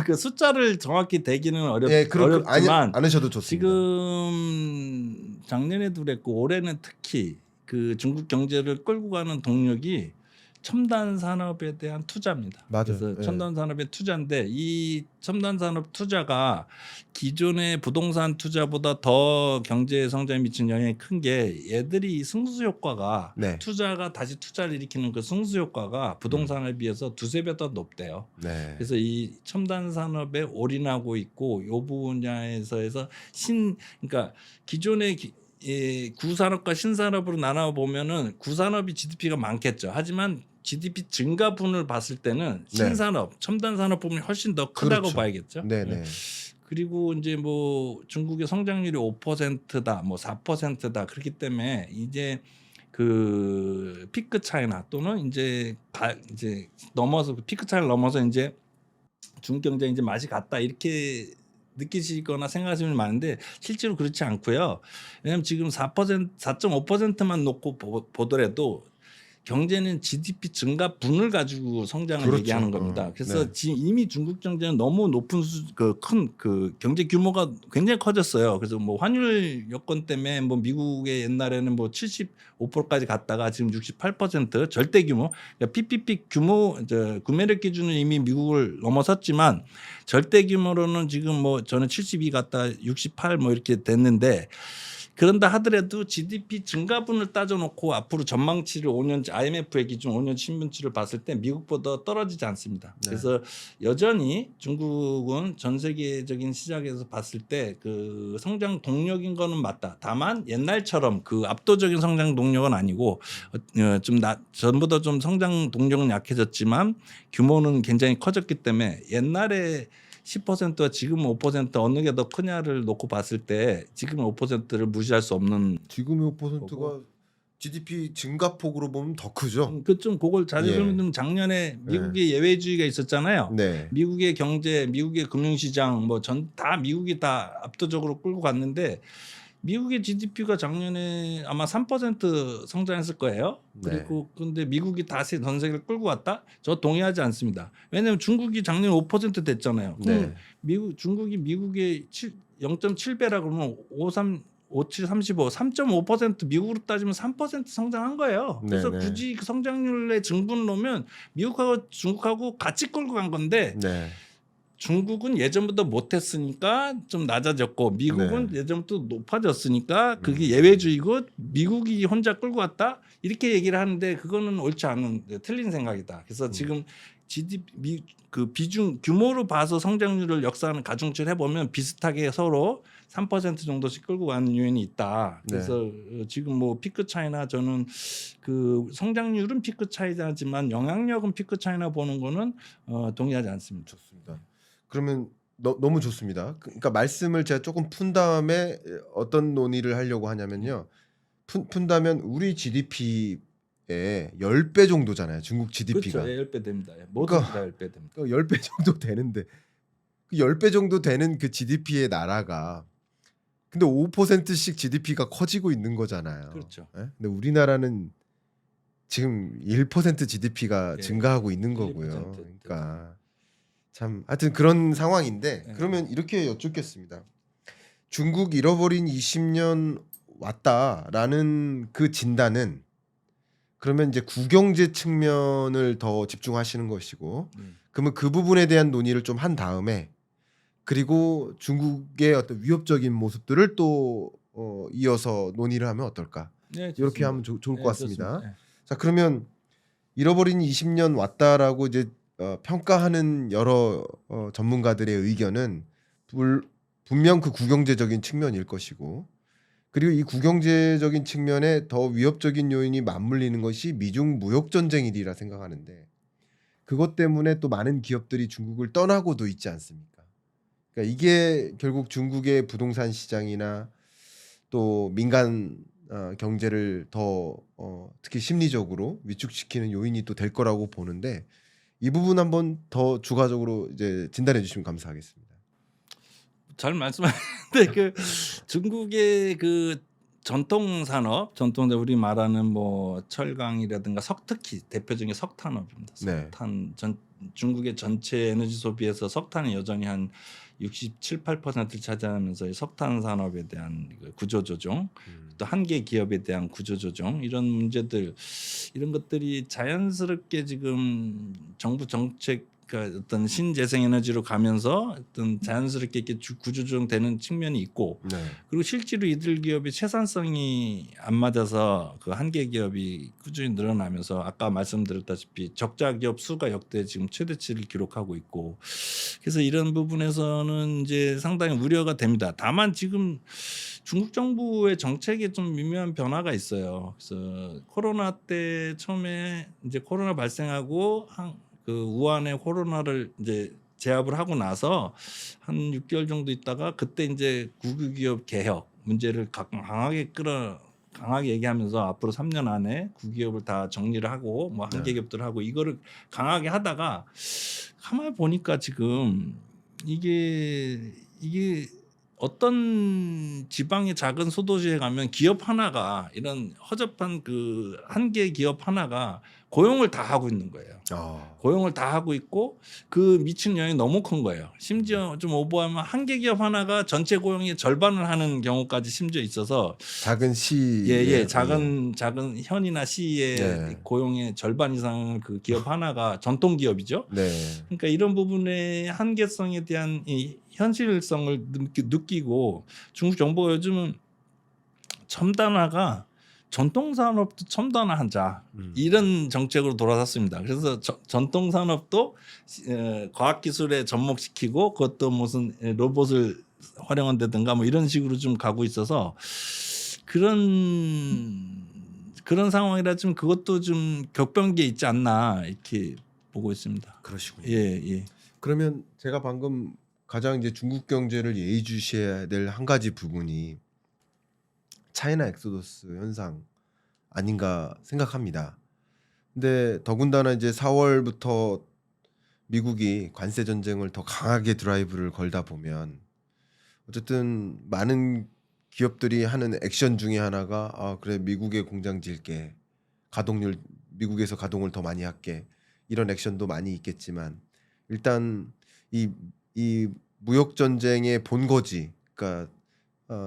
그 숫자를 정확히 대기는 예, 어렵지만 않으셔도 좋습니다. 지금 작년에도 그랬고 올해는 특히 그 중국 경제를 끌고 가는 동력이 첨단 산업에 대한 투자입니다. 맞아요. 그래서 예. 첨단 산업의 투자인데 이 첨단 산업 투자가 기존의 부동산 투자보다 더 경제 성장에 미친 영향이 큰 게 얘들이 승수 효과가 네. 투자가 다시 투자를 일으키는 그 승수 효과가 부동산에 비해서 두세 배 더 높대요. 네. 그래서 이 첨단 산업에 올인하고 있고 이 분야에서 그러니까 기존의 구산업과 신산업으로 나눠 보면은 구산업이 GDP가 많겠죠. 하지만 GDP 증가분을 봤을 때는 신산업, 첨단 산업 부분이 훨씬 더 크다고 그렇죠. 봐야겠죠. 네네. 그리고 이제 뭐 중국의 성장률이 5%다, 뭐 4%다 그렇기 때문에 이제 그 피크 차이나 또는 이제 넘어서 피크 차이를 넘어서 이제 중국 경제 이제 맛이 갔다 이렇게 느끼시거나 생각하시는 분이 많은데 실제로 그렇지 않고요. 왜냐하면 지금 4.5%만 놓고 보더라도 경제는 GDP 증가분을 가지고 성장을 그렇죠. 얘기하는 겁니다. 그래서 네. 지금 이미 중국 경제는 너무 높은 큰 경제 규모가 굉장히 커졌어요. 그래서 뭐 환율 여건 때문에 뭐 미국의 옛날에는 뭐 75%까지 갔다가 지금 68% 절대 규모, 그러니까 PPP 규모 구매력 기준은 이미 미국을 넘어섰지만 절대 규모로는 지금 뭐 저는 72 갔다 68 뭐 이렇게 됐는데. 그런다 하더라도 GDP 증가분을 따져놓고 앞으로 전망치를 5년 IMF의 기준 5년 신분치를 봤을 때 미국보다 떨어지지 않습니다. 네. 그래서 여전히 중국은 전 세계적인 시장에서 봤을 때 그 성장 동력인 거는 맞다. 다만 옛날처럼 그 압도적인 성장 동력은 아니고 전보다 좀 성장 동력은 약해졌지만 규모는 굉장히 커졌기 때문에 옛날에 10%와 지금 5% 어느 게 더 크냐를 놓고 봤을 때 지금 5%를 무시할 수 없는 지금의 5%가 GDP 증가폭으로 보면 더 크죠. 그좀 그걸 자주 예. 설명드리면 작년에 미국의 예외주의가 있었잖아요. 네. 미국의 경제, 미국의 금융시장 뭐 다 미국이 다 압도적으로 끌고 갔는데 미국의 GDP가 작년에 아마 3% 성장했을 거예요. 그리고 근데 미국이 다시 전 세계를 끌고 갔다? 저 동의하지 않습니다. 왜냐하면 중국이 작년에 5% 됐잖아요. 네. 중국이 미국의 0.7배라 그러면 57, 35, 3.5% 미국으로 따지면 3% 성장한 거예요. 그래서 네네. 굳이 그 성장률의 증분을 놓으면 미국하고 중국하고 같이 끌고 간 건데 네. 중국은 예전보다 못했으니까 좀 낮아졌고 미국은 예전부터 높아졌으니까 그게 예외주의고 미국이 혼자 끌고 왔다 이렇게 얘기를 하는데 그거는 옳지 않은 틀린 생각이다. 그래서 지금 GDP 그 비중 규모로 봐서 성장률을 역사하는 가중치를 해보면 비슷하게 서로 3% 정도씩 끌고 가는 요인이 있다. 그래서 지금 뭐 피크 차이나 저는 그 성장률은 피크 차이지만 영향력은 피크 차이나 보는 거는 동의하지 않습니다. 좋습니다. 그러면 너무 좋습니다. 그러니까 말씀을 제가 조금 푼 다음에 어떤 논의를 하려고 하냐면요. 푼다면 우리 GDP의 10배 정도잖아요. 중국 GDP가. 그렇죠. 10배 됩니다. 모든 다 10배 됩니다. 10배 정도 되는데 그 10배 정도 되는 그 GDP의 나라가 근데 5%씩 GDP가 커지고 있는 거잖아요. 그렇죠. 예? 근데 우리나라는 지금 1% GDP가 예. 증가하고 있는 1, 거고요. 2%. 그러니까 참 하여튼 그런 상황인데 예. 그러면 이렇게 여쭙겠습니다. 중국 잃어버린 20년 왔다라는 그 진단은 그러면 이제 구경제 측면을 더 집중하시는 것이고 그러면 그 부분에 대한 논의를 좀 한 다음에 그리고 중국의 어떤 위협적인 모습들을 또 이어서 논의를 하면 어떨까? 네, 이렇게 좋습니다. 하면 좋을 것 같습니다. 좋습니다. 예. 자 그러면 잃어버린 20년 왔다라고 이제 평가하는 여러 전문가들의 의견은 분명 그 구경제적인 측면일 것이고 그리고 이 구경제적인 측면에 더 위협적인 요인이 맞물리는 것이 미중 무역 전쟁이라 생각하는데 그것 때문에 또 많은 기업들이 중국을 떠나고도 있지 않습니까? 그러니까 이게 결국 중국의 부동산 시장이나 또 민간 경제를 더 특히 심리적으로 위축시키는 요인이 또 될 거라고 보는데 이 부분 한번 더 추가적으로 이제 진단해 주시면 감사하겠습니다. 잘 말씀하셨는데 그 중국의 그 전통 산업, 우리 말하는 뭐 철강이라든가 특히 대표적인 석탄업입니다. 석탄 중국의 전체 에너지 소비에서 석탄이 여전히 한 67, 8%를 차지하면서 석탄 산업에 대한 구조 조정, 또 한계 기업에 대한 구조 조정 이런 문제들 이런 것들이 자연스럽게 지금 정부 정책 어떤 신재생 에너지로 가면서 어떤 자연스럽게 이렇게 구조조정되는 측면이 있고 그리고 실제로 이들 기업이 생산성이 안 맞아서 그 한계 기업이 꾸준히 늘어나면서 아까 말씀드렸다시피 적자 기업 수가 역대 지금 최대치를 기록하고 있고 그래서 이런 부분에서는 이제 상당히 우려가 됩니다. 다만 지금 중국 정부의 정책에 좀 미묘한 변화가 있어요. 그래서 코로나 때 처음에 이제 코로나 발생하고 그 우한에 코로나를 이제 제압을 하고 나서 한 6개월 정도 있다가 그때 이제 국유기업 개혁 문제를 강하게 얘기하면서 앞으로 3년 안에 국유기업을 다 정리를 하고 뭐 한계 기업들 하고 이거를 강하게 하다가 가만히 보니까 지금 이게 어떤 지방의 작은 소도시에 가면 기업 하나가 이런 허접한 그 한계 기업 하나가 고용을 다 하고 있는 거예요. 고용을 다 하고 있고 그 미치는 영향이 너무 큰 거예요. 심지어 좀 오버하면 한계 기업 하나가 전체 고용의 절반을 하는 경우까지 심지어 있어서 작은 시 작은 현이나 시의 고용의 절반 이상을 그 기업 하나가 전통 기업이죠. 그러니까 이런 부분의 한계성에 대한 이 현실성을 느끼고 중국 정부가 요즘은 첨단화가 전통 산업도 첨단화하자 이런 정책으로 돌아섰습니다. 그래서 전통 산업도 과학 기술에 접목시키고 그것도 무슨 로봇을 활용한다든가 뭐 이런 식으로 좀 가고 있어서 그런 상황이라 좀 그것도 좀 격변기에 있지 않나 이렇게 보고 있습니다. 그러시군요. 예. 그러면 제가 방금 가장 이제 중국 경제를 예의주시해야 될 한 가지 부분이 차이나 엑소더스 현상 아닌가 생각합니다. 근데 더군다나 이제 4월부터 미국이 관세 전쟁을 더 강하게 드라이브를 걸다 보면 어쨌든 많은 기업들이 하는 액션 중에 하나가 그래 미국에 공장 지을게 가동률 미국에서 가동을 더 많이 할게 이런 액션도 많이 있겠지만 일단 이 무역 전쟁의 본거지 그러니까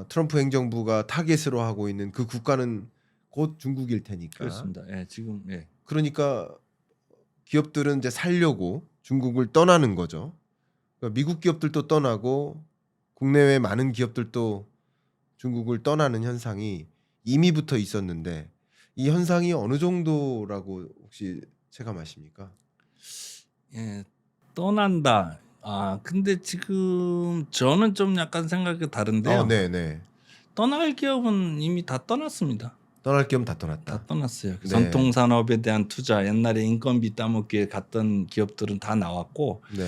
트럼프 행정부가 타겟으로 하고 있는 그 국가는 곧 중국일 테니까 그렇습니다. 예, 지금 예. 그러니까 기업들은 이제 살려고 중국을 떠나는 거죠. 그러니까 미국 기업들도 떠나고 국내외 많은 기업들도 중국을 떠나는 현상이 이미부터 있었는데 이 현상이 어느 정도라고 혹시 체감하십니까? 예, 떠난다. 근데 지금 저는 좀 약간 생각이 다른데요. 네네. 떠날 기업은 이미 다 떠났습니다. 떠날 겸 다 떠났다. 다 떠났어요. 네. 전통 산업에 대한 투자, 옛날에 인건비 따먹기에 갔던 기업들은 다 나왔고 네.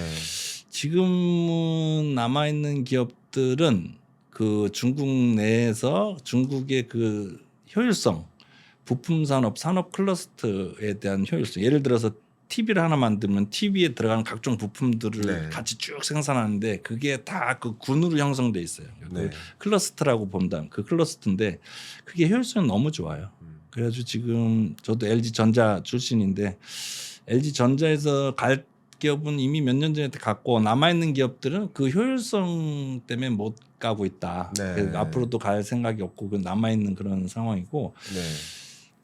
지금은 남아 있는 기업들은 그 중국 내에서 중국의 그 효율성, 부품 산업, 산업 클러스터에 대한 효율성. 예를 들어서 TV를 하나 만들면 TV에 들어가는 각종 부품들을 네. 같이 쭉 생산하는데 그게 다 그 군으로 형성돼 있어요. 네. 그 클러스터라고 본다면 그 클러스터인데 그게 효율성이 너무 좋아요. 그래가지고 지금 저도 LG 전자 출신인데 LG 전자에서 갈 기업은 이미 몇 년 전에 갔고 남아 있는 기업들은 그 효율성 때문에 못 가고 있다. 네. 그래서 앞으로도 갈 생각이 없고 그 남아 있는 그런 상황이고. 네.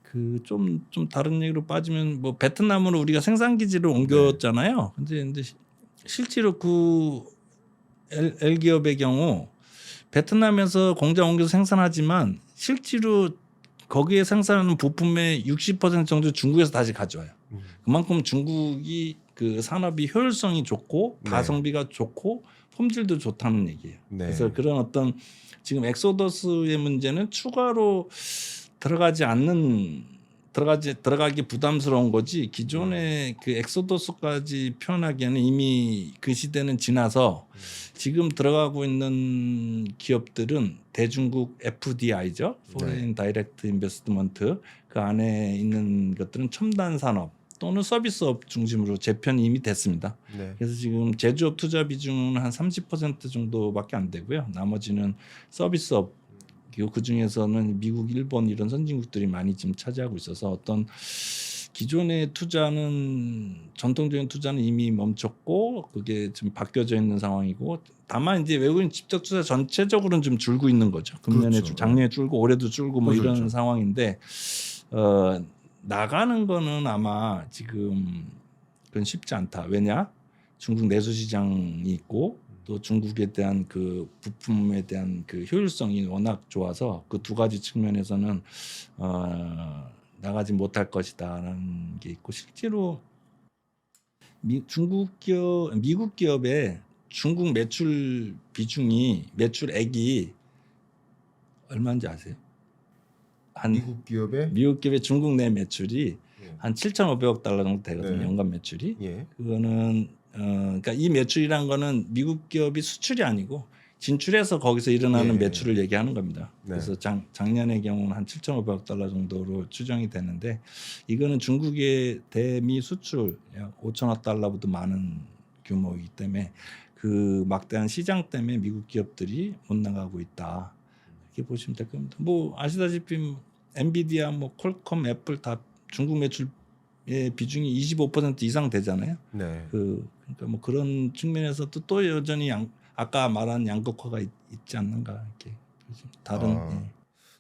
그 좀 다른 얘기로 빠지면 뭐 베트남으로 우리가 생산 기지를 옮겼잖아요. 근데 실제로 그 L 기업의 경우 베트남에서 공장 옮겨서 생산하지만 실제로 거기에 생산하는 부품의 60% 정도 중국에서 다시 가져와요. 그만큼 중국이 그 산업이 효율성이 좋고 네. 가성비가 좋고 품질도 좋다는 얘기예요. 네. 그래서 그런 어떤 지금 엑소더스의 문제는 추가로 들어가기 부담스러운 거지 기존의 그 엑소더스까지 표현하기에는 이미 그 시대는 지나서 지금 들어가고 있는 기업들은 대중국 FDI죠. Foreign Direct Investment 그 안에 있는 것들은 첨단 산업 또는 서비스업 중심으로 재편이 이미 됐습니다. 네. 그래서 지금 제조업 투자 비중은 한 30% 정도밖에 안 되고요. 나머지는 서비스업 그 중에서는 미국, 일본 이런 선진국들이 많이 지금 차지하고 있어서 어떤 기존의 투자는 전통적인 투자는 이미 멈췄고 그게 지금 바뀌어져 있는 상황이고 다만 이제 외국인 직접 투자 전체적으로는 좀 줄고 있는 거죠. 금년에 그렇죠. 작년에 줄고 올해도 줄고 뭐 이런 그렇죠. 상황인데 나가는 거는 아마 지금 그건 쉽지 않다. 왜냐? 중국 내수 시장이 있고 또 중국에 대한 그 부품에 대한 그 효율성이 워낙 좋아서 그 두 가지 측면에서는 나가지 못할 것이다라는 게 있고 실제로 미국 기업의 중국 매출 비중이 매출액이 얼마인지 아세요? 미국 기업의 미국 기업의 중국 내 매출이 예. 한 7,500억 달러 정도 되거든요. 네. 연간 매출이. 예. 그거는 그러니까 이 매출이란 거는 미국 기업이 수출이 아니고 진출해서 거기서 일어나는 예. 매출을 얘기하는 겁니다. 네. 그래서 작년의 경우는 한 7,500억 달러 정도로 추정이 되는데 이거는 중국의 대미 수출 약 5천억 달러보다 많은 규모이기 때문에 그 막대한 시장 때문에 미국 기업들이 못 나가고 있다. 이렇게 보시면 될 겁니다. 뭐 아시다시피 엔비디아, 뭐 퀄컴, 애플 다 중국 매출의 비중이 25% 이상 되잖아요. 네. 그러니까 뭐 그런 측면에서도 또 여전히 아까 말한 양극화가 있지 않는가 이렇게 다른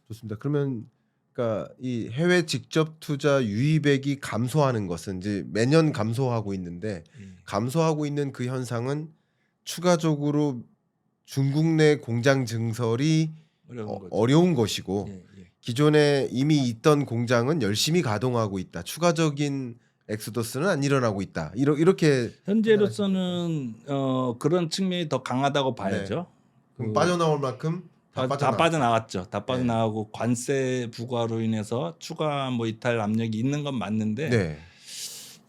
좋습니다. 그러면 그러니까 이 해외 직접 투자 유입액이 감소하는 것은 이제 매년 감소하고 있는데 감소하고 있는 그 현상은 추가적으로 중국 내 공장 증설이 어려운 거죠. 어려운 것이고 예. 기존에 이미 있던 공장은 열심히 가동하고 있다. 추가적인 엑소더스는 안 일어나고 있다. 이렇게 현재로서는 그런 측면이 더 강하다고 봐야죠. 그럼 그 빠져나올 만큼 다 다 빠져나갔죠. 다 네. 빠져나가고 관세 부과로 인해서 추가 뭐 이탈 압력이 있는 건 맞는데 네.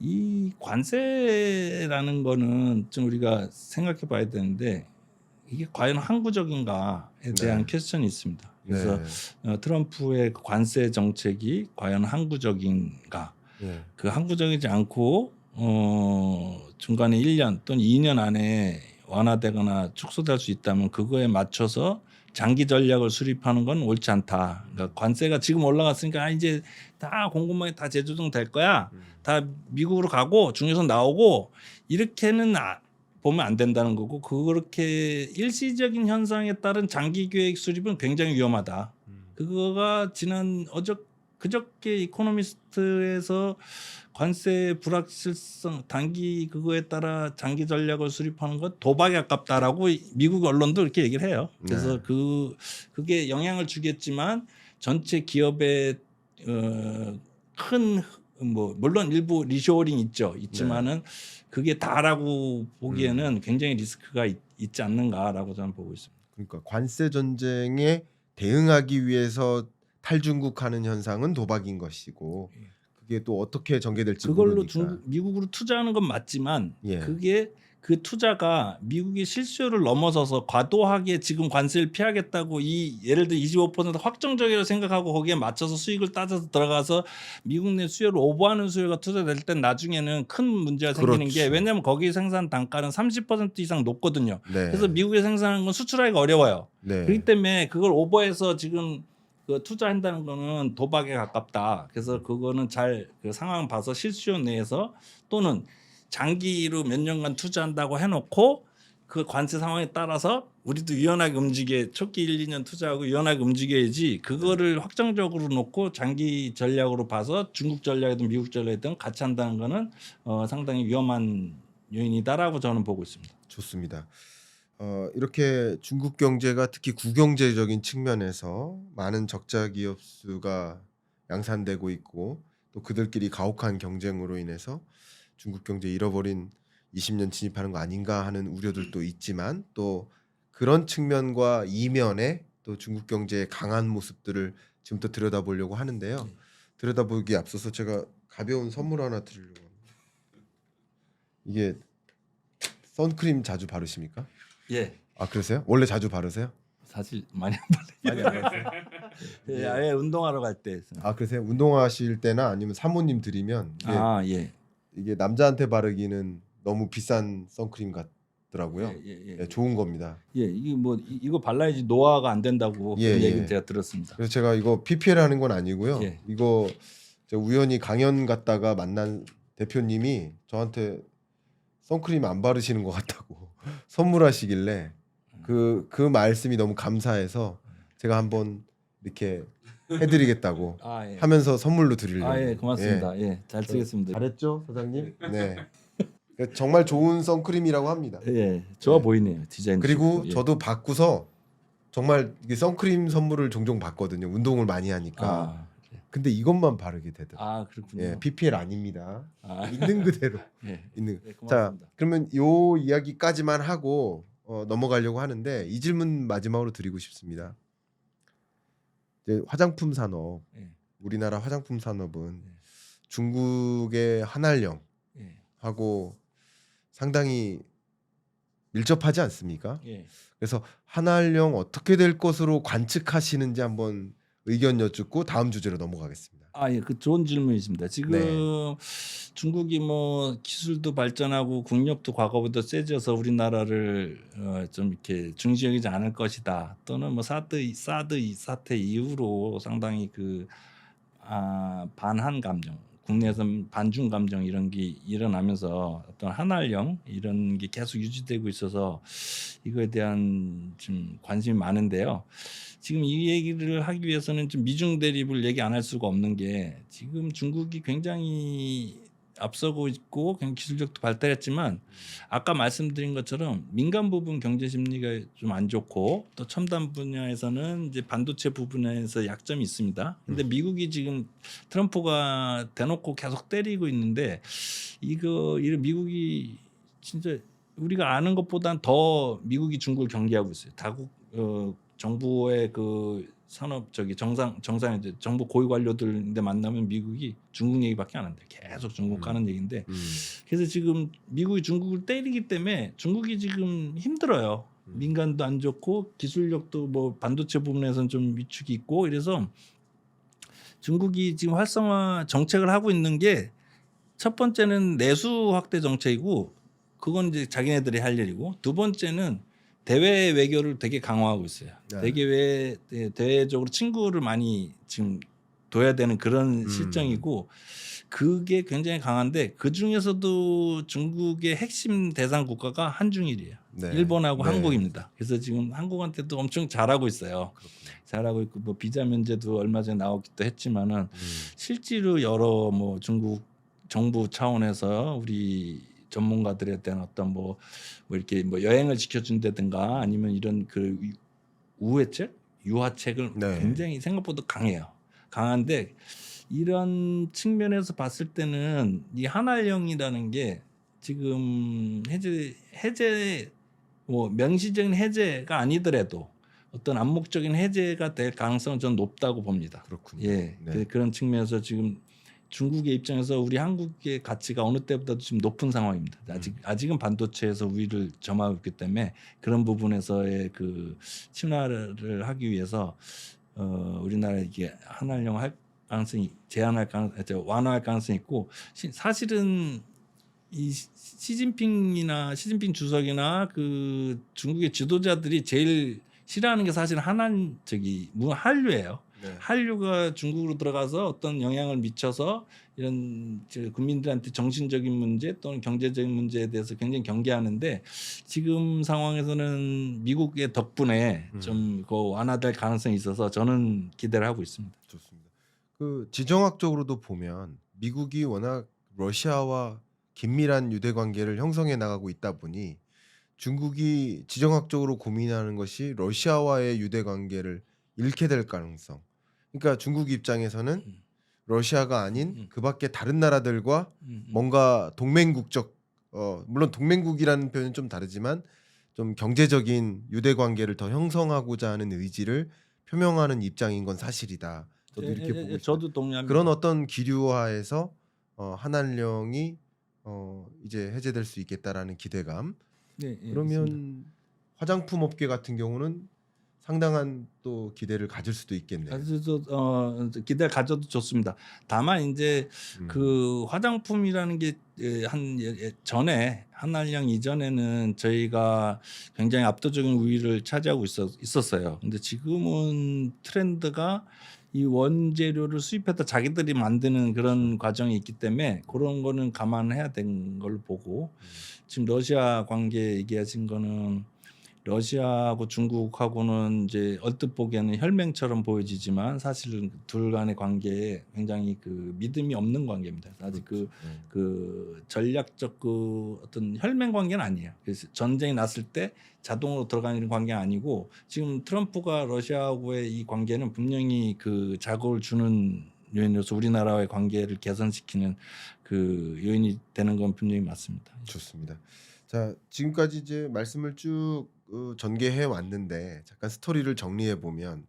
이 관세라는 거는 좀 우리가 생각해 봐야 되는데 이게 과연 항구적인가에 대한 네. 퀘스천이 있습니다. 그래서 네. 트럼프의 그 관세 정책이 과연 항구적인가? 네. 그 항구적이지 않고 중간에 1년 또는 2년 안에 완화되거나 축소될 수 있다면 그거에 맞춰서 장기 전략을 수립하는 건 옳지 않다. 그러니까 관세가 지금 올라갔으니까 이제 다 공급망이 다 재조정 될 거야. 다 미국으로 가고 중에서 나오고 이렇게는 보면 안 된다는 거고 그렇게 일시적인 현상에 따른 장기 계획 수립은 굉장히 위험하다. 그거가 지난 그저께 이코노미스트에서 관세 불확실성 단기 그거에 따라 장기 전략을 수립하는 것 도박에 가깝다라고 미국 언론도 이렇게 얘기를 해요. 그래서 네. 그게 영향을 주겠지만 전체 기업의 큰 뭐 물론 일부 리쇼어링 있지만은 그게 다라고 보기에는 굉장히 리스크가 있지 않는가라고 저는 보고 있습니다. 그러니까 관세 전쟁에 대응하기 위해서 탈중국하는 현상은 도박인 것이고 그게 또 어떻게 전개될지 그걸로 모르니까. 미국으로 투자하는 건 맞지만 예. 그게 그 투자가 미국의 실수요를 넘어서서 과도하게 지금 관세를 피하겠다고 예를 들어 25% 확정적이라고 생각하고 거기에 맞춰서 수익을 따져서 들어가서 미국 내 수요를 오버하는 수요가 투자될 땐 나중에는 큰 문제가 생기는 게 그렇죠. 왜냐하면 거기 생산 단가는 30% 이상 높거든요. 네. 그래서 미국에 생산하는 건 수출하기가 어려워요. 네. 그렇기 때문에 그걸 오버해서 지금 그 투자한다는 거는 도박에 가깝다. 그래서 그거는 잘 그 상황 봐서 실수요 내에서 또는 장기로 몇 년간 투자한다고 해놓고 그 관세 상황에 따라서 우리도 유연하게 움직여 초기 1, 2년 투자하고 유연하게 움직여야지 그거를 확정적으로 놓고 장기 전략으로 봐서 중국 전략이든 미국 전략이든 같이 한다는 거는 상당히 위험한 요인이다라고 저는 보고 있습니다. 좋습니다. 이렇게 중국 경제가 특히 구경제적인 측면에서 많은 적자 기업 수가 양산되고 있고 또 그들끼리 가혹한 경쟁으로 인해서 중국 경제 잃어버린 20년 진입하는 거 아닌가 하는 우려들도 있지만 또 그런 측면과 이면에 또 중국 경제의 강한 모습들을 지금부터 들여다보려고 하는데요. 들여다보기에 앞서서 제가 가벼운 선물 하나 드리려고 합니다. 이게 선크림 자주 바르십니까? 예. 아 그러세요? 원래 자주 바르세요? 사실 많이 안 많이 안 바르세요? 예, 아예 운동하러 갈 때. 아 그러세요? 운동하실 때나 아니면 사모님 드리면 예. 이게 남자한테 바르기는 너무 비싼 선크림 같더라고요. 예. 예, 좋은 겁니다. 예, 이게 뭐 이거 발라야지 노화가 안 된다고 예, 그런 예. 얘기를 제가 들었습니다. 그래서 제가 이거 PPL 하는 건 아니고요. 예. 이거 제가 우연히 강연 갔다가 만난 대표님이 저한테 선크림 안 바르시는 것 같다고 선물하시길래 그 말씀이 너무 감사해서 제가 한번 이렇게 해드리겠다고 예. 하면서 선물로 드리려고. 예, 고맙습니다. 예, 잘 쓰겠습니다. 잘했죠, 사장님? 네. 정말 좋은 선크림이라고 합니다. 예, 좋아 네. 보이네요. 디자인. 그리고 좋고, 예. 저도 받고서 정말 이게 선크림 선물을 종종 받거든요. 운동을 많이 하니까. 근데 이것만 바르게 되더라고요. 그렇군요. 예, PPL 아닙니다. 아. 있는 그대로. 예. 있는. 네, 자, 고맙습니다. 그러면 요 이야기까지만 하고 넘어가려고 하는데 이 질문 마지막으로 드리고 싶습니다. 이제 화장품 산업, 예. 우리나라 화장품 산업은 예. 중국의 한알령 예. 하고 상당히 밀접하지 않습니까? 예. 그래서 한알령 어떻게 될 것으로 관측하시는지 한번 의견 여쭙고 다음 주제로 넘어가겠습니다. 예, 그 좋은 질문이십니다. 지금 네. 중국이 뭐 기술도 발전하고 국력도 과거보다 세져서 우리나라를 좀 이렇게 중시여기지 않을 것이다. 또는 뭐 사드 사태 이후로 상당히 반한 감정, 국내에서 반중 감정 이런 게 일어나면서 어떤 한알령 이런 게 계속 유지되고 있어서 이거에 대한 좀 관심이 많은데요. 지금 이 얘기를 하기 위해서는 좀 미중 대립을 얘기 안 할 수가 없는 게 지금 중국이 굉장히 앞서고 있고 그냥 기술력도 발달했지만 아까 말씀드린 것처럼 민간 부분 경제 심리가 좀 안 좋고 또 첨단 분야에서는 이제 반도체 부분에서 약점이 있습니다. 근데 미국이 지금 트럼프가 대놓고 계속 때리고 있는데 이런 미국이 진짜 우리가 아는 것보단 더 미국이 중국을 경계하고 있어요. 다국 정부의 그 산업 정상 이제 정부 고위 관료들인데 만나면 미국이 중국 얘기밖에 안 한대. 계속 중국 까는 얘기인데 그래서 지금 미국이 중국을 때리기 때문에 중국이 지금 힘들어요. 민간도 안 좋고 기술력도 뭐 반도체 부분에서는 좀 위축이 있고 이래서 중국이 지금 활성화 정책을 하고 있는 게 첫 번째는 내수 확대 정책이고 그건 이제 자기네들이 할 일이고 두 번째는 대외 외교를 되게 강화하고 있어요. 네. 대외적으로 친구를 많이 지금 둬야 되는 그런 실정이고 그게 굉장히 강한데 그 중에서도 중국의 핵심 대상 국가가 한중일이에요. 네. 일본하고 네. 한국입니다. 그래서 지금 한국한테도 엄청 잘하고 있어요. 그렇군요. 잘하고 있고 뭐 비자 면제도 얼마 전에 나오기도 했지만은 실제로 여러 뭐 중국 정부 차원에서 우리 전문가들에 대한 어떤 뭐 이렇게 뭐 여행을 지켜준다든가 아니면 이런 그 우회책, 유화책을 네. 굉장히 생각보다 강해요. 강한데 이런 측면에서 봤을 때는 이 한알령이라는 게 지금 해제 뭐 명시적인 해제가 아니더라도 어떤 암묵적인 해제가 될 가능성은 전 높다고 봅니다. 그렇군요. 예, 네. 그런 측면에서 지금 중국의 입장에서 우리 한국의 가치가 어느 때보다도 지금 높은 상황입니다. 아직은 반도체에서 우위를 점하고 있기 때문에 그런 부분에서의 그 친화를 하기 위해서 우리나라 이게 한알령 할 가능성이 완화할 가능성이 있고 사실은 이 시진핑 주석이나 그 중국의 지도자들이 제일 싫어하는 게 사실 한류예요. 네. 한류가 중국으로 들어가서 어떤 영향을 미쳐서 이런 국민들한테 정신적인 문제 또는 경제적인 문제에 대해서 굉장히 경계하는데 지금 상황에서는 미국의 덕분에 좀 그 완화될 가능성이 있어서 저는 기대를 하고 있습니다. 좋습니다. 그 지정학적으로도 보면 미국이 워낙 러시아와 긴밀한 유대 관계를 형성해 나가고 있다 보니 중국이 지정학적으로 고민하는 것이 러시아와의 유대 관계를 잃게 될 가능성. 그러니까 중국 입장에서는 러시아가 아닌 그 밖에 다른 나라들과 뭔가 동맹국적 물론 동맹국이라는 표현은 좀 다르지만 좀 경제적인 유대 관계를 더 형성하고자 하는 의지를 표명하는 입장인 건 사실이다. 저도 이렇게 보고 있습니다. 저도 동의합니다. 그런 어떤 기류화에서 한알령이 이제 해제될 수 있겠다라는 기대감. 네, 예, 있습니다. 그러면 화장품 업계 같은 경우는 상당한 또 기대를 가질 수도 있겠네요. 기대를 가져도 좋습니다. 다만 이제 그 화장품이라는 게 전에 한알령 이전에는 저희가 굉장히 압도적인 우위를 차지하고 있었어요. 근데 지금은 트렌드가 이 원재료를 수입해서 자기들이 만드는 그런 과정이 있기 때문에 그런 거는 감안해야 되는 걸로 보고 지금 러시아 관계 얘기하신 거는 러시아하고 중국하고는 이제 얼뜻 보기에는 혈맹처럼 보여지지만 사실은 둘 간의 관계에 굉장히 그 믿음이 없는 관계입니다. 아직 그 전략적 그 어떤 혈맹 관계는 아니에요. 그래서 전쟁이 났을 때 자동으로 들어가는 관계가 아니고 지금 트럼프가 러시아하고의 이 관계는 분명히 그 자극을 주는 요인으로서 우리나라와의 관계를 개선시키는 그 요인이 되는 건 분명히 맞습니다. 좋습니다. 자, 지금까지 이제 말씀을 쭉 전개해 왔는데 잠깐 스토리를 정리해 보면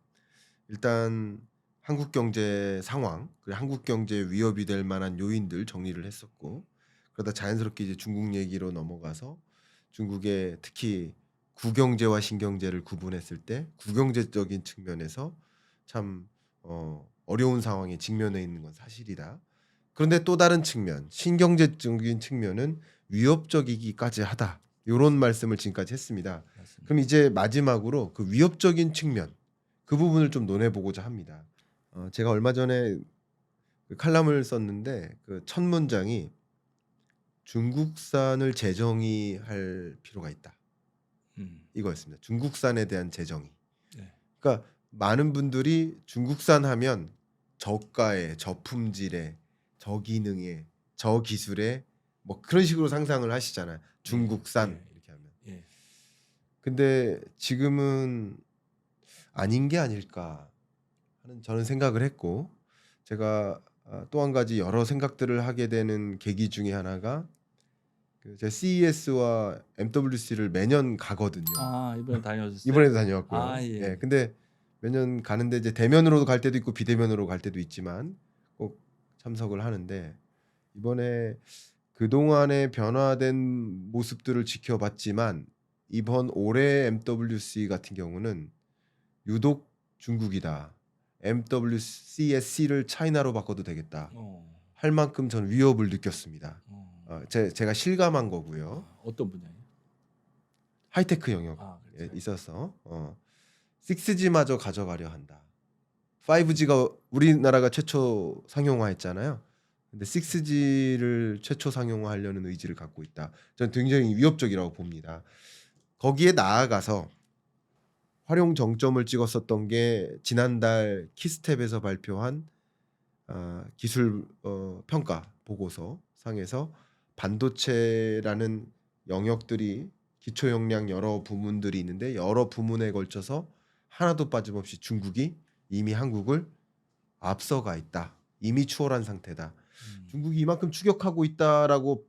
일단 한국 경제 상황, 그리고 한국 경제에 위협이 될 만한 요인들 정리를 했었고 그러다 자연스럽게 이제 중국 얘기로 넘어가서 중국의 특히 구경제와 신경제를 구분했을 때 구경제적인 측면에서 참 어려운 상황에 직면해 있는 건 사실이다. 그런데 또 다른 측면, 신경제적인 측면은 위협적이기까지 하다. 요런 말씀을 지금까지 했습니다. 맞습니다. 그럼 이제 마지막으로 그 위협적인 측면 그 부분을 좀 논해 보고자 합니다. 제가 얼마 전에 그 칼럼을 썼는데 그 첫 문장이 중국산을 재정의할 필요가 있다. 이거였습니다. 중국산에 대한 재정의. 네. 그러니까 많은 분들이 중국산 하면 저가에, 저품질에, 저기능에 저 기술의 뭐 그런 식으로 상상을 하시잖아요. 중국산 예. 이렇게 하면. 예. 근데 지금은 아닌 게 아닐까 하는 저는 생각을 했고 제가 또 한 가지 여러 생각들을 하게 되는 계기 중에 하나가 제가 CES와 MWC를 매년 가거든요. 아 이번에 다녀오셨어요? 이번에도 다녀왔고요. 아 예. 예, 근데 매년 가는데 이제 대면으로 갈 때도 있고 비대면으로 갈 때도 있지만 꼭 참석을 하는데 이번에 그동안의 변화된 모습들을 지켜봤지만 이번 올해 MWC 같은 경우는 유독 중국이다. MWC의 C를 차이나로 바꿔도 되겠다. 할 만큼 저는 위협을 느꼈습니다. 제가 실감한 거고요. 어떤 분야예요? 하이테크 영역에 그렇죠. 있어서 6G마저 가져가려 한다. 5G가 우리나라가 최초 상용화했잖아요. 근데 6G를 최초 상용화하려는 의지를 갖고 있다. 저는 굉장히 위협적이라고 봅니다. 거기에 나아가서 활용 정점을 찍었었던 게 지난달 키스텝에서 발표한 기술 평가 보고서 상에서 반도체라는 영역들이 기초 역량 여러 부문들이 있는데 여러 부문에 걸쳐서 하나도 빠짐없이 중국이 이미 한국을 앞서가 있다. 이미 추월한 상태다. 중국이 이만큼 추격하고 있다라고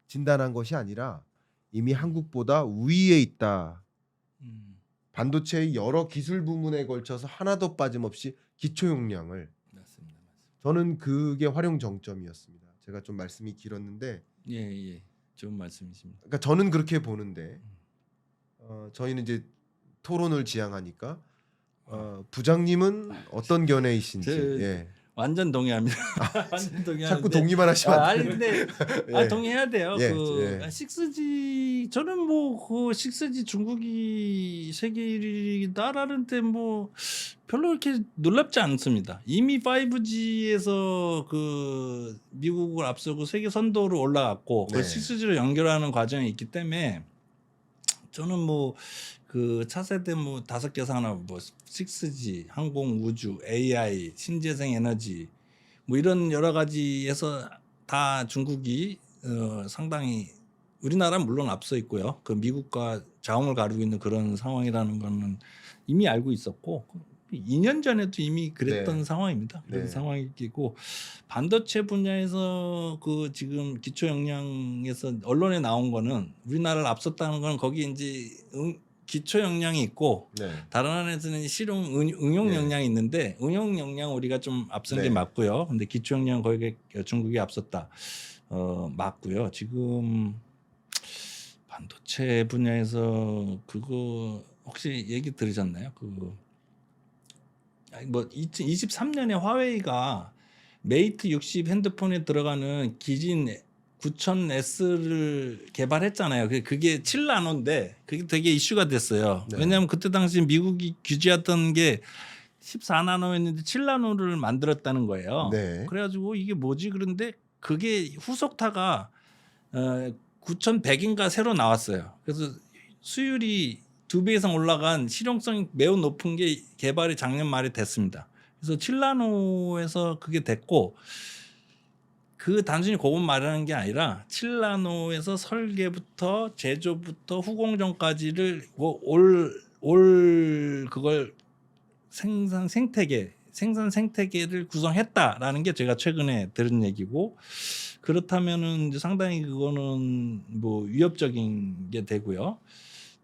진단한 것이 아니라 이미 한국보다 우위에 있다. 반도체의 여러 기술 부문에 걸쳐서 하나도 빠짐없이 기초 역량을 맞습니다. 저는 그게 활용 정점이었습니다. 제가 좀 말씀이 길었는데 예. 좋은 말씀이십니다. 그러니까 저는 그렇게 보는데 저희는 이제 토론을 지향하니까 부장님은 어떤 견해이신지 예. 완전 동의합니다. 완전 동의하는데 자꾸 동의만 하시면 안 아니 돼요. 근데 예. 동의해야 돼요. 예, 그 예. 6G 저는 뭐 그 6G 중국이 세계 1위다라는 때 뭐 별로 이렇게 놀랍지 않습니다. 이미 5G에서 그 미국을 앞서고 세계 선도로 올라갔고 네. 그 6G로 연결하는 과정이 있기 때문에 저는 뭐 그 차세대 뭐 5개 산업 뭐 6G, 항공 우주, AI, 신재생 에너지 뭐 이런 여러 가지에서 다 중국이 상당히 우리나라는 물론 앞서 있고요. 그 미국과 자웅을 가르고 있는 그런 상황이라는 거는 이미 알고 있었고 2년 전에도 이미 그랬던 네. 상황입니다. 그런 네. 상황이고 반도체 분야에서 그 지금 기초 역량에서 언론에 나온 거는 우리나라를 앞섰다는 건 거기 이제 기초 역량이 있고 네. 다른 안에서는 실용 응용 네. 역량이 있는데 응용 역량 우리가 좀 앞선 네. 게 맞고요. 근데 기초 역량 거기 중국이 앞섰다. 맞고요. 지금 반도체 분야에서 그거 혹시 얘기 들으셨나요? 뭐 2023년에 화웨이가 메이트 60 핸드폰에 들어가는 기진 9000S를 개발했잖아요. 그게 7나노인데 그게 되게 이슈가 됐어요. 네. 왜냐하면 그때 당시 미국이 규제했던 게 14나노였는데 7나노를 만들었다는 거예요. 네. 그래가지고 이게 뭐지? 그런데 그게 후속타가 9100인가 새로 나왔어요. 그래서 수율이 2배 이상 올라간 실용성이 매우 높은 게 개발이 작년 말에 됐습니다. 그래서 7나노에서 그게 됐고 그 단순히 그것 말하는 게 아니라 7나노에서 설계부터 제조부터 후공정까지를 올 그걸 생산 생태계를 구성했다라는 게 제가 최근에 들은 얘기고 그렇다면은 이제 상당히 그거는 뭐 위협적인 게 되고요.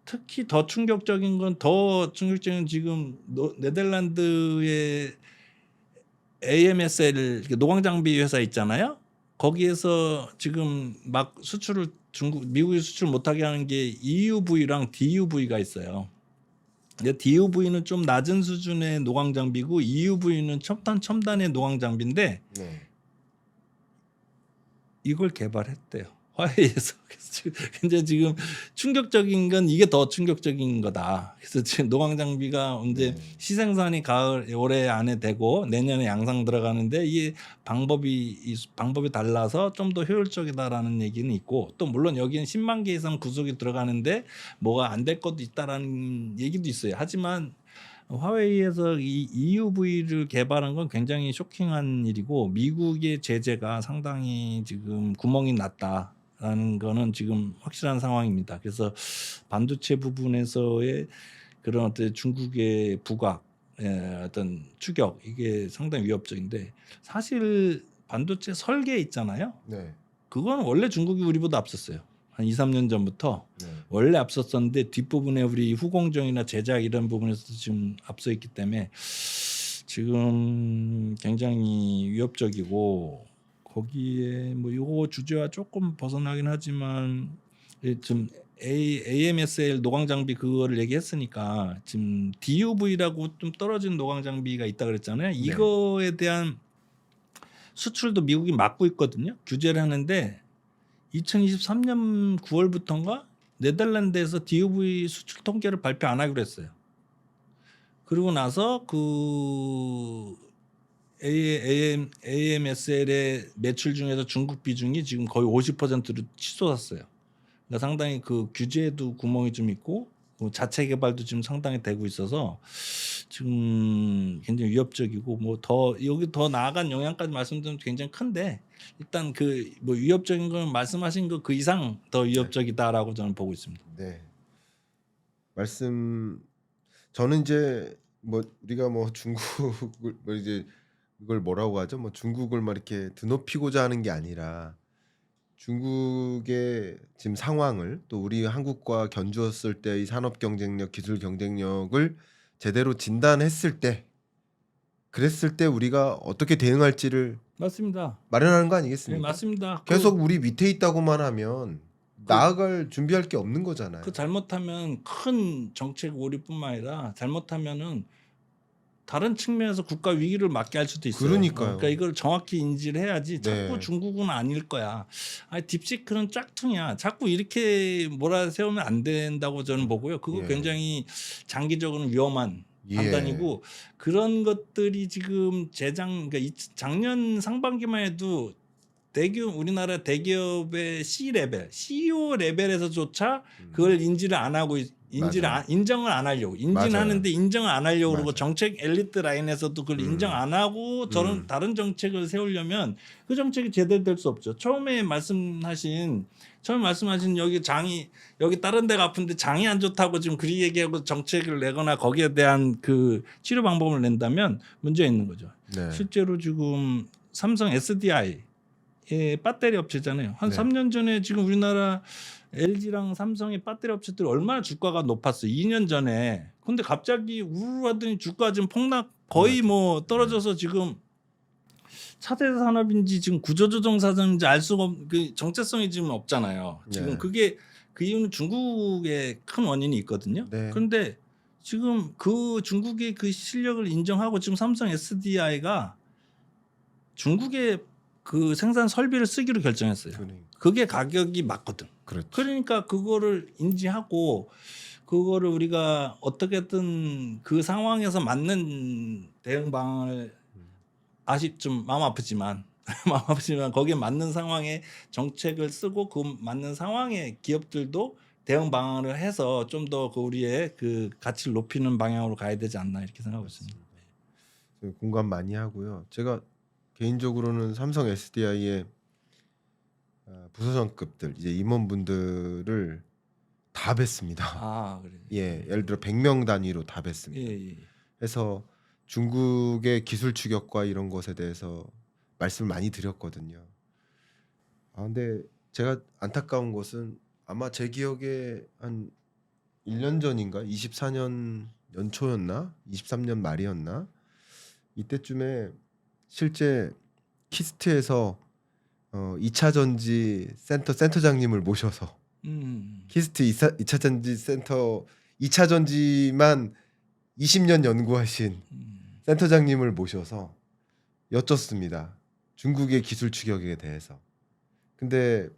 특히 더 충격적인 지금 네덜란드의 AMSL 노광 장비 회사 있잖아요. 거기에서 지금 막 수출을 미국이 수출 못하게 하는 게 EUV랑 DUV가 있어요. DUV는 좀 낮은 수준의 노광 장비고 EUV는 첨단의 노광 장비인데 네. 이걸 개발했대요. 화웨이에서. 그래서 굉장히 지금 충격적인 건 이게 더 충격적인 거다. 그래서 지금 노광 장비가 이제 시생산이 올해 안에 되고 내년에 양상 들어가는데 이 방법이 달라서 좀 더 효율적이다라는 얘기는 있고 또 물론 여기는 10만 개 이상 구속이 들어가는데 뭐가 안 될 것도 있다라는 얘기도 있어요. 하지만 화웨이에서 이 EUV를 개발한 건 굉장히 쇼킹한 일이고 미국의 제재가 상당히 지금 구멍이 났다라는 거는 지금 확실한 상황입니다. 그래서 반도체 부분에서의 그런 어떤 중국의 부각, 어떤 추격 이게 상당히 위협적인데 사실 반도체 설계 있잖아요. 네. 그건 원래 중국이 우리보다 앞섰어요. 한 2, 3년 전부터 네. 원래 앞섰었는데 뒷부분에 우리 후공정이나 제작 이런 부분에서 지금 앞서 있기 때문에 지금 굉장히 위협적이고 거기에 뭐 요거 주제와 조금 벗어나긴 하지만 좀 AMSL 노광 장비 그거를 얘기했으니까 지금 DUV라고 좀 떨어진 노광 장비가 있다 그랬잖아요. 이거에 대한 수출도 미국이 막고 있거든요. 규제를 하는데 2023년 9월부터인가 네덜란드에서 DUV 수출 통계를 발표 안 하기로 했어요. 그리고 나서 그 AMSL의 매출 중에서 중국 비중이 지금 거의 50%로 치솟았어요. 그러니까 상당히 그 규제에도 구멍이 좀 있고 자체 개발도 지금 상당히 되고 있어서 지금 굉장히 위협적이고 뭐 더 여기 더 나아간 영향까지 말씀드리면 굉장히 큰데 일단 그 뭐 위협적인 건 말씀하신 거 그 이상 더 위협적이다라고 저는 보고 있습니다. 네. 말씀 저는 이제 뭐 우리가 뭐 중국을 뭐 이제 이걸 뭐라고 하죠? 뭐 중국을 막 이렇게 드높이고자 하는 게 아니라 중국의 지금 상황을 또 우리 한국과 견주었을 때 이 산업 경쟁력, 기술 경쟁력을 제대로 진단했을 때 그랬을 때 우리가 어떻게 대응할지를 맞습니다. 마련하는 거 네, 아니겠습니까? 맞습니다. 계속 우리 밑에 있다고만 하면 나아갈 준비할 게 없는 거잖아요. 그 잘못하면 큰 정책 오류뿐만 아니라 잘못하면은 다른 측면에서 국가 위기를 맞게 할 수도 있어요. 그러니까요. 그러니까 이걸 정확히 인지를 해야지. 자꾸 네. 중국은 아닐 거야. 아니 딥시크는 짝퉁이야. 자꾸 이렇게 몰아세우면 안 된다고 저는 보고요. 그거 예. 굉장히 장기적으로는 위험한 예. 판단이고 그런 것들이 지금 그러니까 작년 상반기만 해도 우리나라 대기업의 C 레벨, CEO 레벨에서조차 그걸 인지를 안 하고 맞아요. 인정을 안 하려고 인지는 맞아요. 하는데 인정을 안 하려고 그러고 맞아요. 정책 엘리트 라인에서도 그걸 인정 안 하고 저런 음. 다른 정책을 세우려면 그 정책이 제대로 될 수 없죠. 처음에 말씀하신 여기 다른 데가 아픈데 장이 안 좋다고 지금 그리 얘기하고 정책을 내거나 거기에 대한 그 치료 방법을 낸다면 문제가 있는 거죠. 네. 실제로 지금 삼성 SDI 배터리 업체잖아요. 한 네. 3년 전에 지금 우리나라 LG랑 삼성의 배터리 업체들이 얼마나 주가가 높았어요. 2년 전에. 근데 갑자기 우르르 하더니 주가 지금 폭락 거의 뭐 떨어져서 지금 차세 산업인지 지금 구조조정 사정인지 알 수가 그 정체성이 지금 없잖아요. 지금 네. 그게 그 이유는 중국에 큰 원인이 있거든요. 네. 그런데 지금 그 중국의 그 실력을 인정하고 지금 삼성 SDI가 중국의 그 생산 설비를 쓰기로 결정했어요. 그게 가격이 맞거든. 그렇죠. 그러니까 그거를 인지하고 그거를 우리가 어떻게든 그 상황에서 맞는 대응 방안을 좀 마음 아프지만 거기에 맞는 상황에 정책을 쓰고 그 맞는 상황에 기업들도 대응 방안을 해서 좀 더 그 우리의 그 가치를 높이는 방향으로 가야 되지 않나 이렇게 생각하고 있습니다. 공감 많이 하고요. 제가 개인적으로는 삼성 SDI의 부서장급들 이제 임원분들을 다 뵀습니다. 아, 그래요. 예, 예를 들어 100명 단위로 다 뵀습니다. 예. 그래서 중국의 기술 추격과 이런 것에 대해서 말씀을 많이 드렸거든요. 근데 제가 안타까운 것은 아마 제 기억에 한 1년 전인가 24년 연초였나 23년 말이었나 이때쯤에 실제 키스트에서 2차 전지 센터장님을 모셔서 키스트 2차 전지 센터 2차 전지만 20년 연구하신 센터장님을 모셔서 여쭙습니다. 중국의 기술 추격에 대해서. 근데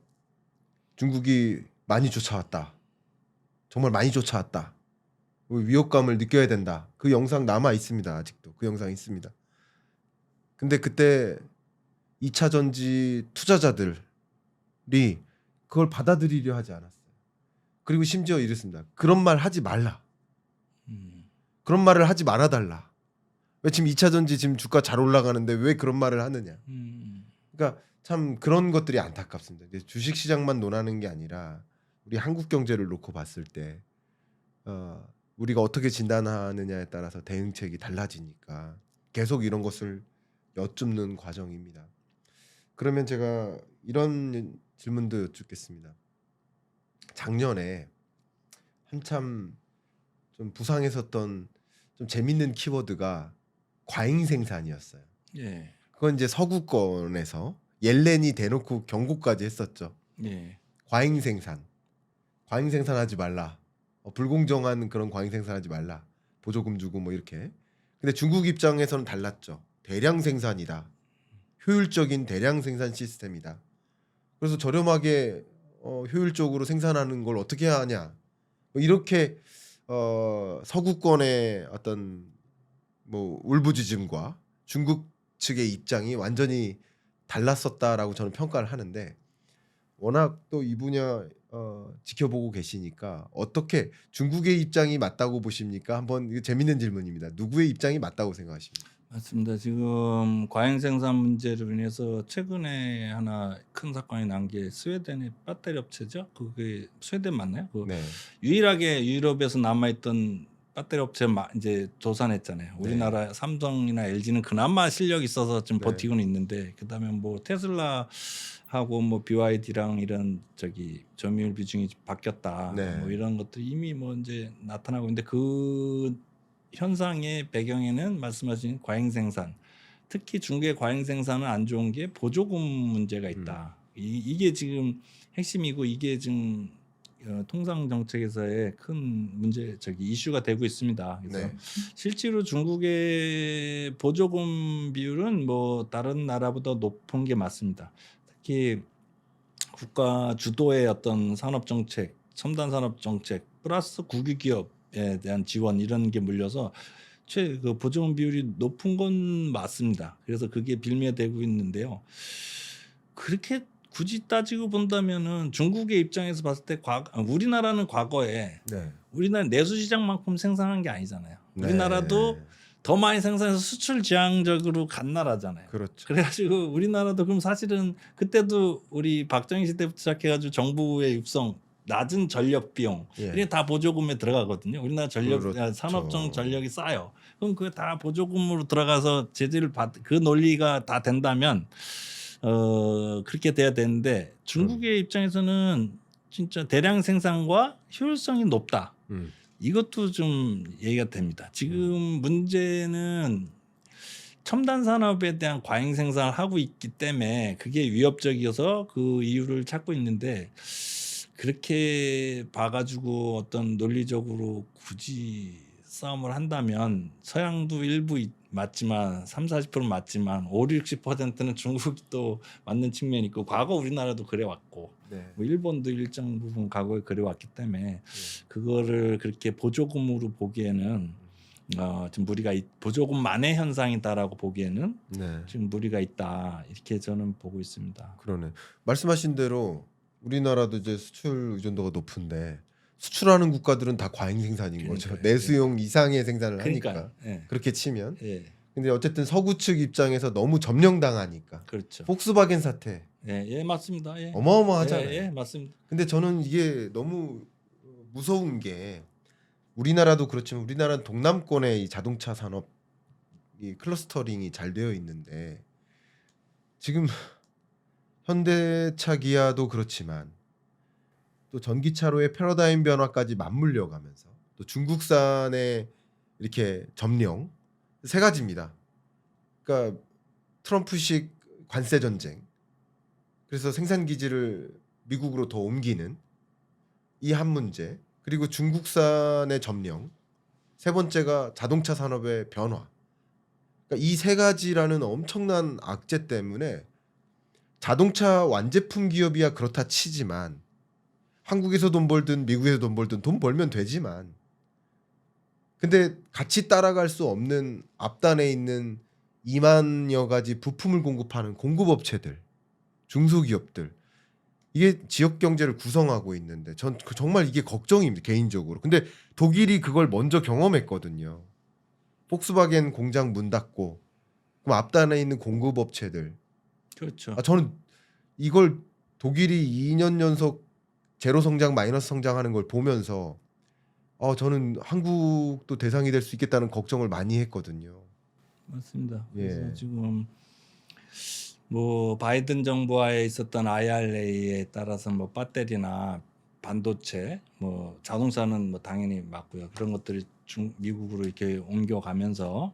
중국이 많이 쫓아왔다. 정말 많이 쫓아왔다. 위협감을 느껴야 된다. 그 영상 남아 있습니다. 아직도 그 영상 있습니다. 근데 그때 2차 전지 투자자들이 그걸 받아들이려 하지 않았어요. 그리고 심지어 이랬습니다. 그런 말 하지 말라. 그런 말을 하지 말아 달라. 왜 지금 2차 전지 지금 주가 잘 올라가는데 왜 그런 말을 하느냐. 그러니까 참 그런 것들이 안타깝습니다. 이제 주식 시장만 논하는 게 아니라 우리 한국 경제를 놓고 봤을 때 우리가 어떻게 진단하느냐에 따라서 대응책이 달라지니까 계속 이런 것을 여쭙는 과정입니다. 그러면 제가 이런 질문도 여쭙겠습니다. 작년에 한참 좀 부상했었던 좀 재밌는 키워드가 과잉 생산이었어요. 예. 그건 이제 서구권에서 옐렌이 대놓고 경고까지 했었죠. 예. 과잉 생산하지 말라. 불공정한 그런 과잉 생산하지 말라. 보조금 주고 뭐 이렇게. 근데 중국 입장에서는 달랐죠. 대량 생산이다. 효율적인 대량 생산 시스템이다. 그래서 저렴하게 효율적으로 생산하는 걸 어떻게 해야 하냐. 뭐 이렇게 서구권의 어떤 뭐 울부짖음과 중국 측의 입장이 완전히 달랐었다라고 저는 평가를 하는데 워낙 또 이 분야 지켜보고 계시니까 어떻게 중국의 입장이 맞다고 보십니까? 한번 이거 재밌는 질문입니다. 누구의 입장이 맞다고 생각하십니까? 맞습니다. 지금 과잉 생산 문제로 인해서 최근에 하나 큰 사건이 난 게 스웨덴의 배터리 업체죠. 그게 스웨덴 맞나요? 그 네. 유일하게 유럽에서 남아있던 배터리 업체 이제 도산했잖아요. 네. 우리나라 삼성이나 LG는 그나마 실력이 있어서 좀 네. 버티고는 있는데 그다음에 뭐 테슬라하고 뭐 BYD랑 이런 점유율 비중이 바뀌었다. 네. 뭐 이런 것들이 이미 뭐 이제 나타나고 있는데 그 현상의 배경에는 말씀하신 과잉 생산, 특히 중국의 과잉 생산은 안 좋은 게 보조금 문제가 있다. 이게 지금 핵심이고 이게 지금 통상 정책에서의 큰 문제 이슈가 되고 있습니다. 그래서 네. 실제로 중국의 보조금 비율은 뭐 다른 나라보다 높은 게 맞습니다. 특히 국가 주도의 어떤 산업 정책, 첨단 산업 정책 플러스 국유 기업에 대한 지원 이런 게 물려서 그 보조금 비율이 높은 건 맞습니다. 그래서 그게 빌미되고 있는데요. 그렇게 굳이 따지고 본다면은 중국의 입장에서 봤을 때 우리나라는 과거에 네. 우리나라 내수 시장만큼 생산한 게 아니잖아요. 네. 우리나라도 더 많이 생산해서 수출 지향적으로 간 나라잖아요. 그렇죠. 그래가지고 우리나라도 그럼 사실은 그때도 우리 박정희 시대부터 시작해가지고 정부의 육성 낮은 전력 비용 이게 다 보조금에 들어가거든요. 우리나라 그렇죠. 산업적 전력이 싸요. 그럼 그게 다 보조금으로 들어가서 제재를 그 논리가 다 된다면 그렇게 돼야 되는데 중국의 입장에서는 진짜 대량 생산과 효율성이 높다. 이것도 좀 얘기가 됩니다. 지금 문제는 첨단 산업에 대한 과잉 생산을 하고 있기 때문에 그게 위협적이어서 그 이유를 찾고 있는데 그렇게 봐가지고 어떤 논리적으로 굳이 싸움을 한다면 서양도 일부 맞지만 30-40% 맞지만 50-60%는 중국이 또 맞는 측면이 있고 과거 우리나라도 그래왔고 네. 뭐 일본도 일정 부분 과거에 그래왔기 때문에 그거를 그렇게 보조금으로 보기에는 지금 보조금만의 현상이다라고 보기에는 네. 지금 무리가 있다 이렇게 저는 보고 있습니다. 그러네. 말씀하신 대로 우리나라도 이제 수출 의존도가 높은데 수출하는 국가들은 다 과잉 생산인 거죠. 그러니까요. 내수용 이상의 생산을 그러니까요. 하니까. 예. 그렇게 치면. 예. 근데 어쨌든 서구 측 입장에서 너무 점령당하니까. 그렇죠. 폭스바겐 사태 예, 맞습니다. 예. 어마어마하잖아요. 예, 맞습니다. 근데 저는 이게 너무 무서운 게 우리나라도 그렇지만 우리나라는 동남권의 이 자동차 산업 이 클러스터링이 잘 되어 있는데 지금 현대차 기아도 그렇지만 또 전기차로의 패러다임 변화까지 맞물려 가면서 또 중국산의 이렇게 점령 세 가지입니다. 그러니까 트럼프식 관세 전쟁. 그래서 생산 기지를 미국으로 더 옮기는 이 한 문제. 그리고 중국산의 점령. 세 번째가 자동차 산업의 변화. 그러니까 이 세 가지라는 엄청난 악재 때문에 자동차 완제품 기업이야 그렇다 치지만 한국에서 돈 벌든 미국에서 돈 벌든 돈 벌면 되지만 근데 같이 따라갈 수 없는 앞단에 있는 2만여 가지 부품을 공급하는 공급업체들, 중소기업들 이게 지역 경제를 구성하고 있는데 전 정말 이게 걱정입니다 개인적으로. 근데 독일이 그걸 먼저 경험했거든요. 폭스바겐 공장 문 닫고 그럼 앞단에 있는 공급 업체들. 그렇죠. 저는 이걸 독일이 2년 연속 제로 성장 마이너스 성장하는 걸 보면서 저는 한국도 대상이 될 수 있겠다는 걱정을 많이 했거든요. 맞습니다. 예. 그래서 지금 뭐 바이든 정부와에 있었던 IRA에 따라서 뭐 배터리나 반도체, 뭐 자동차는 뭐 당연히 맞고요. 그런 것들이 미국으로 이렇게 옮겨가면서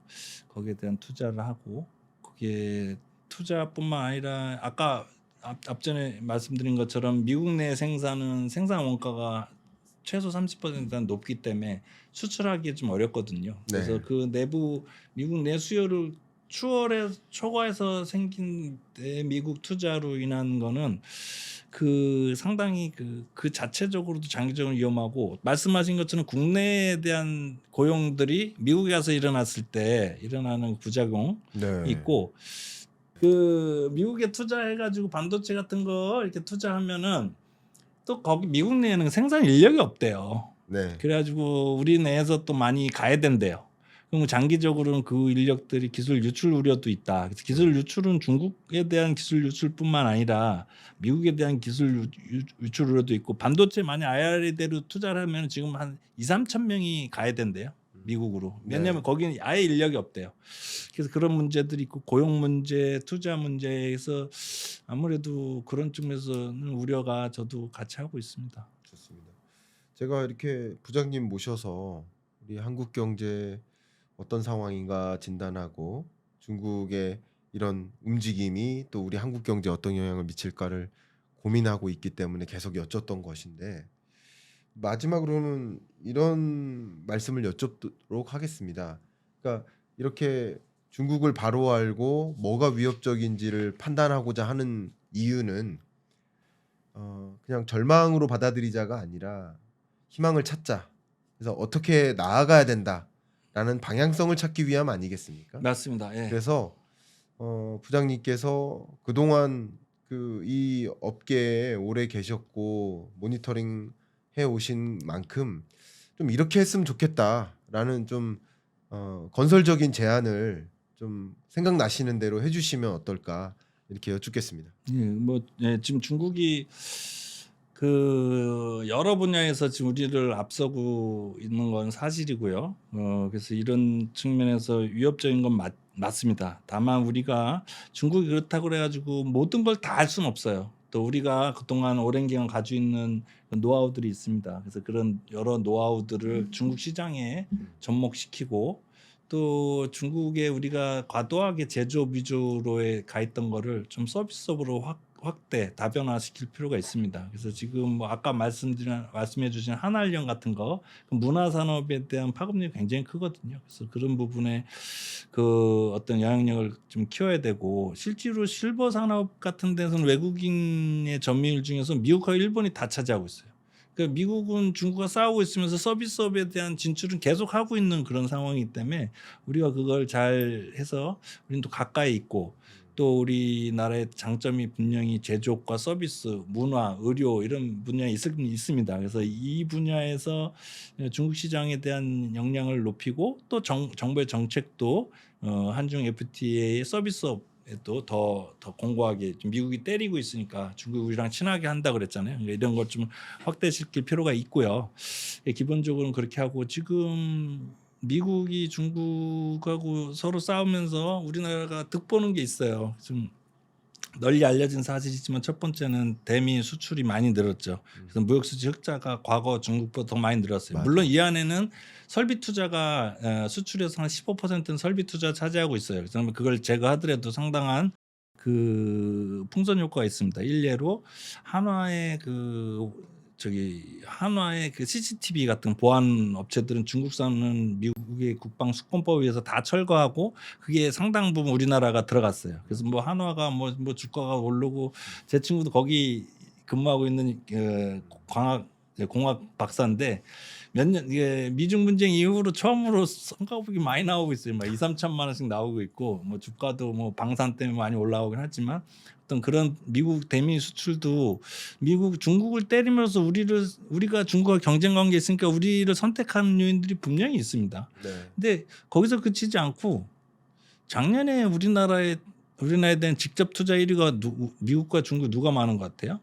거기에 대한 투자를 하고, 그게 투자뿐만 아니라 아까 앞전에 말씀드린 것처럼 미국 내 생산은 생산 원가가 최소 30% 이상 높기 때문에 수출하기 좀 어렵거든요. 그래서 네. 그 내부 미국 내 수요를 초과해서 생긴 미국 투자로 인한 거는 그 상당히 그 자체적으로도 장기적으로 위험하고, 말씀하신 것처럼 국내에 대한 고용들이 미국에 가서 일어났을 때 일어나는 부작용 네. 있고, 그 미국에 투자해가지고 반도체 같은 거 이렇게 투자하면은 또 거기 미국 내에는 생산 인력이 없대요. 네. 그래가지고 우리 내에서 또 많이 가야 된대요. 그럼 장기적으로는 그 인력들이 기술 유출 우려도 있다. 그래서 기술 유출은 중국에 대한 기술 유출뿐만 아니라 미국에 대한 기술 유출 우려도 있고, 반도체 만약 IRA대로 투자를 하면 지금 한 2~3천 명이 가야 된대요. 미국으로. 왜냐하면 네. 거기는 아예 인력이 없대요. 그래서 그런 문제들이 있고, 고용 문제, 투자 문제에서 아무래도 그런 쪽에서는 우려가 저도 같이 하고 있습니다. 좋습니다. 제가 이렇게 부장님 모셔서 우리 한국 경제 어떤 상황인가 진단하고 중국의 이런 움직임이 또 우리 한국 경제에 어떤 영향을 미칠까를 고민하고 있기 때문에 계속 여쭸던 것인데, 마지막으로는 이런 말씀을 여쭙도록 하겠습니다. 그러니까 이렇게 중국을 바로 알고 뭐가 위협적인지를 판단하고자 하는 이유는 그냥 절망으로 받아들이자가 아니라 희망을 찾자. 그래서 어떻게 나아가야 된다라는 방향성을 찾기 위함 아니겠습니까? 맞습니다. 예. 그래서 부장님께서 그동안 이 업계에 오래 계셨고 모니터링 해 오신 만큼 좀 이렇게 했으면 좋겠다라는 좀 건설적인 제안을 좀 생각나시는 대로 해주시면 어떨까 이렇게 여쭙겠습니다. 지금 중국이 그 여러 분야에서 지금 우리를 앞서고 있는 건 사실이고요. 그래서 이런 측면에서 위협적인 건 맞습니다. 다만 우리가 중국이 그렇다고 그래가지고 모든 걸 다 할 수는 없어요. 또 우리가 그동안 오랜 기간 가지고 있는 노하우들이 있습니다. 그래서 그런 여러 노하우들을 중국 시장에 접목시키고, 또 중국에 우리가 과도하게 제조업 위주로에 가 있던 거를 좀 서비스업으로 확대 다변화시킬 필요가 있습니다. 그래서 지금 뭐 아까 말씀해주신 한알령 같은 거, 문화 산업에 대한 파급력이 굉장히 크거든요. 그래서 그런 부분에 그 어떤 영향력을 좀 키워야 되고, 실제로 실버 산업 같은 데서는 외국인의 점유율 중에서 미국과 일본이 다 차지하고 있어요. 그러니까 미국은 중국과 싸우고 있으면서 서비스업에 대한 진출은 계속 하고 있는 그런 상황이기 때문에 우리가 그걸 잘 해서 우리는 또 가까이 있고, 또 우리나라의 장점이 분명히 제조업과 서비스, 문화, 의료 이런 분야에 있습니다. 그래서 이 분야에서 중국 시장에 대한 역량을 높이고, 또 정부의 정책도 한중 FTA의 서비스업에도 더 공고하게, 좀 미국이 때리고 있으니까 중국이 우리랑 친하게 한다 그랬잖아요. 그러니까 이런 걸 좀 확대시킬 필요가 있고요. 기본적으로는 그렇게 하고, 지금 미국이 중국하고 서로 싸우면서 우리나라가 득보는 게 있어요. 좀 널리 알려진 사실이지만 첫 번째는 대미 수출이 많이 늘었죠. 그래서 무역 수지 흑자가 과거 중국보다 더 많이 늘었어요. 맞아요. 물론 이 안에는 설비 투자가 수출에서 한 15%는 설비 투자 차지하고 있어요. 그래서 그걸 제거하더라도 상당한 그 풍선 효과가 있습니다. 일례로 한화의 한화의 그 CCTV 같은 보안 업체들은 중국산은 미국의 국방 수권법에 의해서 다 철거하고, 그게 상당 부분 우리나라가 들어갔어요. 그래서 뭐 한화가 뭐 주가가 오르고, 제 친구도 거기 근무하고 있는 광학 공학 박사인데 몇 년 이게 미중 분쟁 이후로 처음으로 성과급이 많이 나오고 있어요. 막 2, 3천만 원씩 나오고 있고 뭐 주가도 뭐 방산 때문에 많이 올라오긴 하지만 어떤 그런 미국 대미 수출도 미국 중국을 때리면서 우리가 중국과 경쟁 관계에 있으니까 우리를 선택하는 요인들이 분명히 있습니다. 네. 근데 거기서 그치지 않고 작년에 우리나라에 대한 직접 투자 1위가 미국과 중국 누가 많은 것 같아요?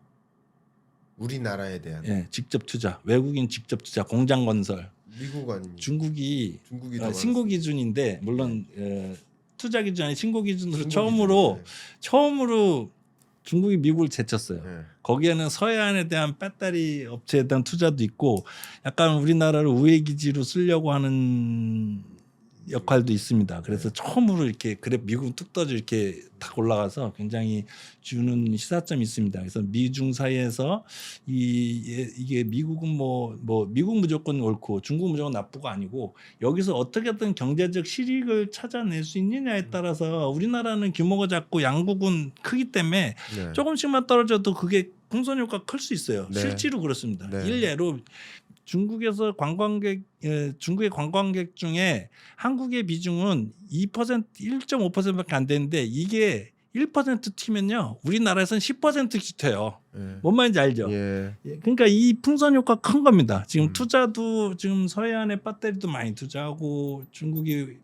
우리나라에 대한 예, 직접 투자, 외국인 직접 투자, 공장 건설. 미국 아닙니까? 중국이 중국이 더 신고 기준인데 물론 투자 기준이 신고 기준으로 신고 처음으로 중국이 미국을 제쳤어요. 네. 거기에는 서해안에 대한 배터리 업체에 대한 투자도 있고 약간 우리나라를 우회 기지로 쓰려고 하는 역할도 있습니다. 그래서 처음으로 이렇게 그래 미국은 뚝 떠져 이렇게 탁 올라가서 굉장히 주는 시사점이 있습니다. 그래서 미중 사이에서 이게 미국은 뭐 미국 무조건 옳고 중국 무조건 나쁘고 아니고 여기서 어떻게든 경제적 실익을 찾아낼 수 있느냐에 따라서 우리나라는 규모가 작고 양국은 크기 때문에 네. 조금씩만 떨어져도 그게 풍선 효과가 클 수 있어요. 네. 실제로 그렇습니다. 네. 일례로 중국의 관광객 중에 한국의 비중은 1.5%밖에 안 되는데 이게 1% 튀면요 우리나라에서는 10% 튀어요. 네. 뭔 말인지 알죠? 예. 그러니까 이 풍선 효과 큰 겁니다. 지금 음. 투자도 지금 서해안에 배터리도 많이 투자하고 중국이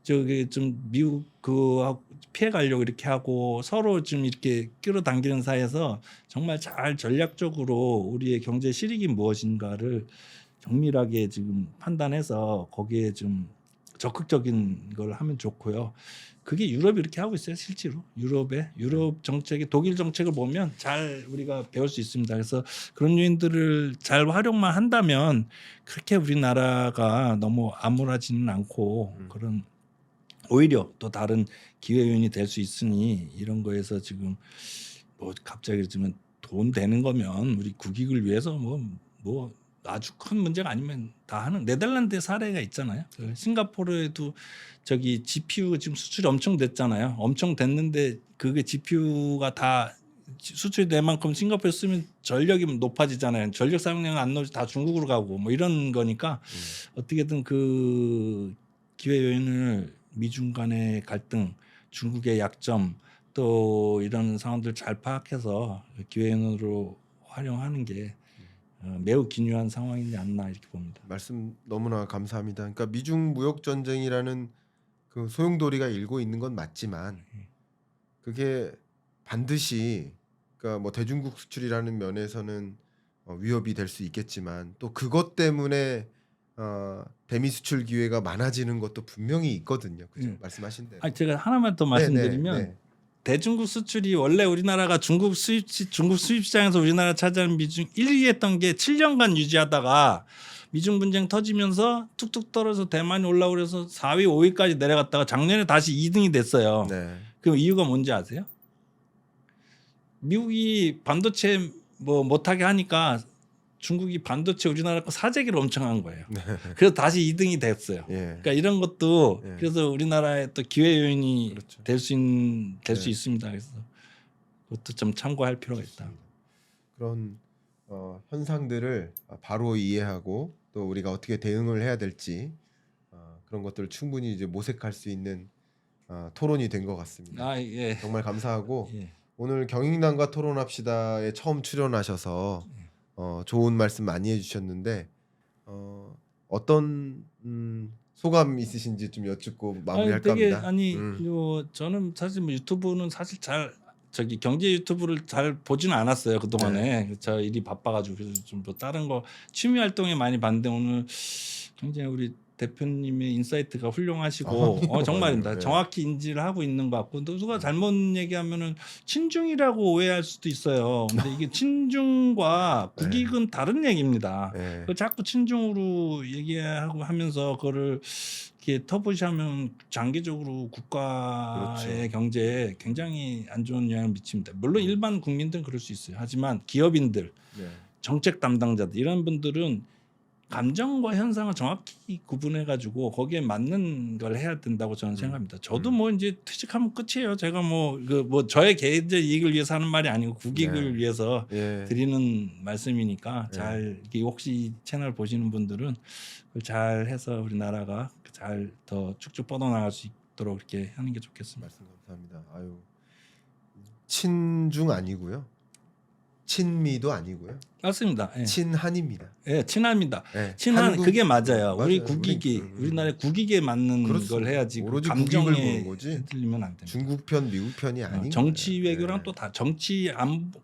저기 좀 미국 그 피해 가려고 이렇게 하고 서로 좀 이렇게 끌어당기는 사이에서 정말 잘 전략적으로 우리의 경제 실익이 무엇인가를 정밀하게 지금 판단해서 거기에 좀 적극적인 걸 하면 좋고요. 그게 유럽이 이렇게 하고 있어요, 실제로. 유럽 정책이 독일 정책을 보면 잘 우리가 배울 수 있습니다. 그래서 그런 요인들을 잘 활용만 한다면 그렇게 우리나라가 너무 암울하지는 않고 그런 오히려 또 다른 기회 요인이 될 수 있으니 이런 거에서 지금 뭐 갑자기 그러지만 돈 되는 거면 우리 국익을 위해서 뭐 아주 큰 문제가 아니면 다 하는 네덜란드 사례가 있잖아요. 싱가포르에도 저기 GPU 지금 수출이 엄청 됐잖아요. 엄청 됐는데 그게 GPU가 다 수출이 될 만큼 싱가포르에 쓰면 전력이 높아지잖아요. 전력 사용량 안 나오지 다 중국으로 가고 뭐 이런 거니까 어떻게든 그 기회 요인을 미중 간의 갈등, 중국의 약점 또 이런 상황들 잘 파악해서 기회 요인으로 활용하는 게 매우 기묘한 상황이지 않나 이렇게 봅니다. 말씀 너무나 감사합니다. 그러니까 미중 무역 전쟁이라는 그 소용돌이가 일고 있는 건 맞지만 그게 반드시 그러니까 뭐 대중국 수출이라는 면에서는 위협이 될 수 있겠지만 또 그것 때문에 대미 수출 기회가 많아지는 것도 분명히 있거든요. 그죠? 말씀하신 대로. 제가 하나만 더 말씀드리면 대중국 수출이 원래 우리나라가 중국 수입 시장에서 우리나라 차지하는 비중 1위 했던 게 7년간 유지하다가 미중 분쟁 터지면서 툭툭 떨어져서 대만이 올라오고 그래서 4위, 5위까지 내려갔다가 작년에 다시 2등이 됐어요. 네. 그 이유가 뭔지 아세요? 미국이 반도체 뭐 못하게 하니까 중국이 반도체 우리나라 거 사재기를 엄청 한 거예요. 그래서 다시 2등이 됐어요. 예. 그러니까 이런 것도 그래서 우리나라의 또 기회 요인이 그렇죠. 될 수 있습니다. 그래서 그것도 좀 참고할 필요가 있다. 그런 현상들을 바로 이해하고 또 우리가 어떻게 대응을 해야 될지 그런 것들을 충분히 이제 모색할 수 있는 토론이 된 것 같습니다. 예. 정말 감사하고 예. 오늘 경인남과 토론합시다에 처음 출연하셔서 좋은 말씀 많이 해주셨는데 어떤 소감 있으신지 좀 여쭙고 마무리할까 합니다. 저는 사실 뭐 유튜브는 사실 잘 저기 경제 유튜브를 잘 보지는 않았어요 그동안에. 저 일이 바빠가지고 그래서 좀 뭐 다른 거 취미 활동에 많이 봤는데 오늘 굉장히 우리 대표님의 인사이트가 훌륭하시고 정말입니다. 네. 정확히 인지를 하고 있는 것 같고 또 누가 잘못 얘기하면은 친중이라고 오해할 수도 있어요. 근데 이게 친중과 국익은 다른 얘기입니다. 그걸 자꾸 친중으로 얘기하고 하면서 그거를 이렇게 터부시하면 장기적으로 국가의 경제에 굉장히 안 좋은 영향을 미칩니다. 물론 일반 국민들은 그럴 수 있어요. 하지만 기업인들, 정책 담당자들 이런 분들은 감정과 현상을 정확히 구분해 가지고 거기에 맞는 걸 해야 된다고 저는 생각합니다. 저도 뭐 이제 퇴직하면 끝이에요. 제가 뭐 저의 개인적 이익을 위해서 하는 말이 아니고 국익을 네. 위해서 예. 드리는 말씀이니까 네. 잘 이렇게 혹시 채널 보시는 분들은 그걸 잘 해서 우리나라가 잘 더 쭉쭉 뻗어나갈 수 있도록 이렇게 하는 게 좋겠습니다. 말씀 감사합니다. 아유. 친중 아니고요. 친미도 아니고요. 맞습니다. 예. 친한입니다. 예, 친합니다. 예. 친한 한국- 그게 맞아요. 우리 맞아요. 국익이 우리나라의 국익에 맞는 그렇습니다. 걸 해야지 오로지 감정에 국익을 보는 거지. 흔들리면 안 됩니다. 중국 편, 미국 편이 아닌 정치 거예요. 외교랑 예. 또 다 정치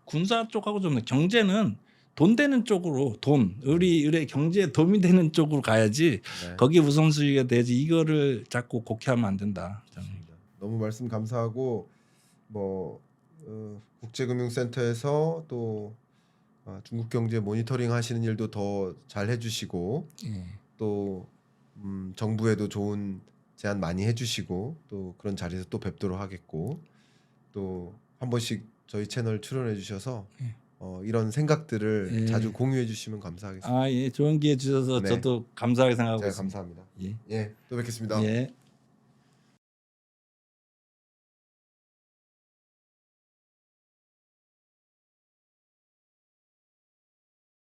군사 쪽하고 좀 경제는 돈 되는 쪽으로 우리 경제에 도움이 되는 쪽으로 가야지 네. 거기 우선순위가 되지 이거를 자꾸 곡해하면 안 된다. 저는. 너무 말씀 감사하고 뭐 국제금융센터에서 또 중국 경제 모니터링 하시는 일도 더 잘 해주시고 예. 또 정부에도 좋은 제안 많이 해주시고 또 그런 자리에서 또 뵙도록 하겠고 또 한 번씩 저희 채널 출연해 주셔서 예. 이런 생각들을 예. 자주 공유해 주시면 감사하겠습니다. 예, 좋은 기회 주셔서 네. 저도 감사하게 생각하고 제가 있습니다. 감사합니다. 예. 예, 또 뵙겠습니다. 예.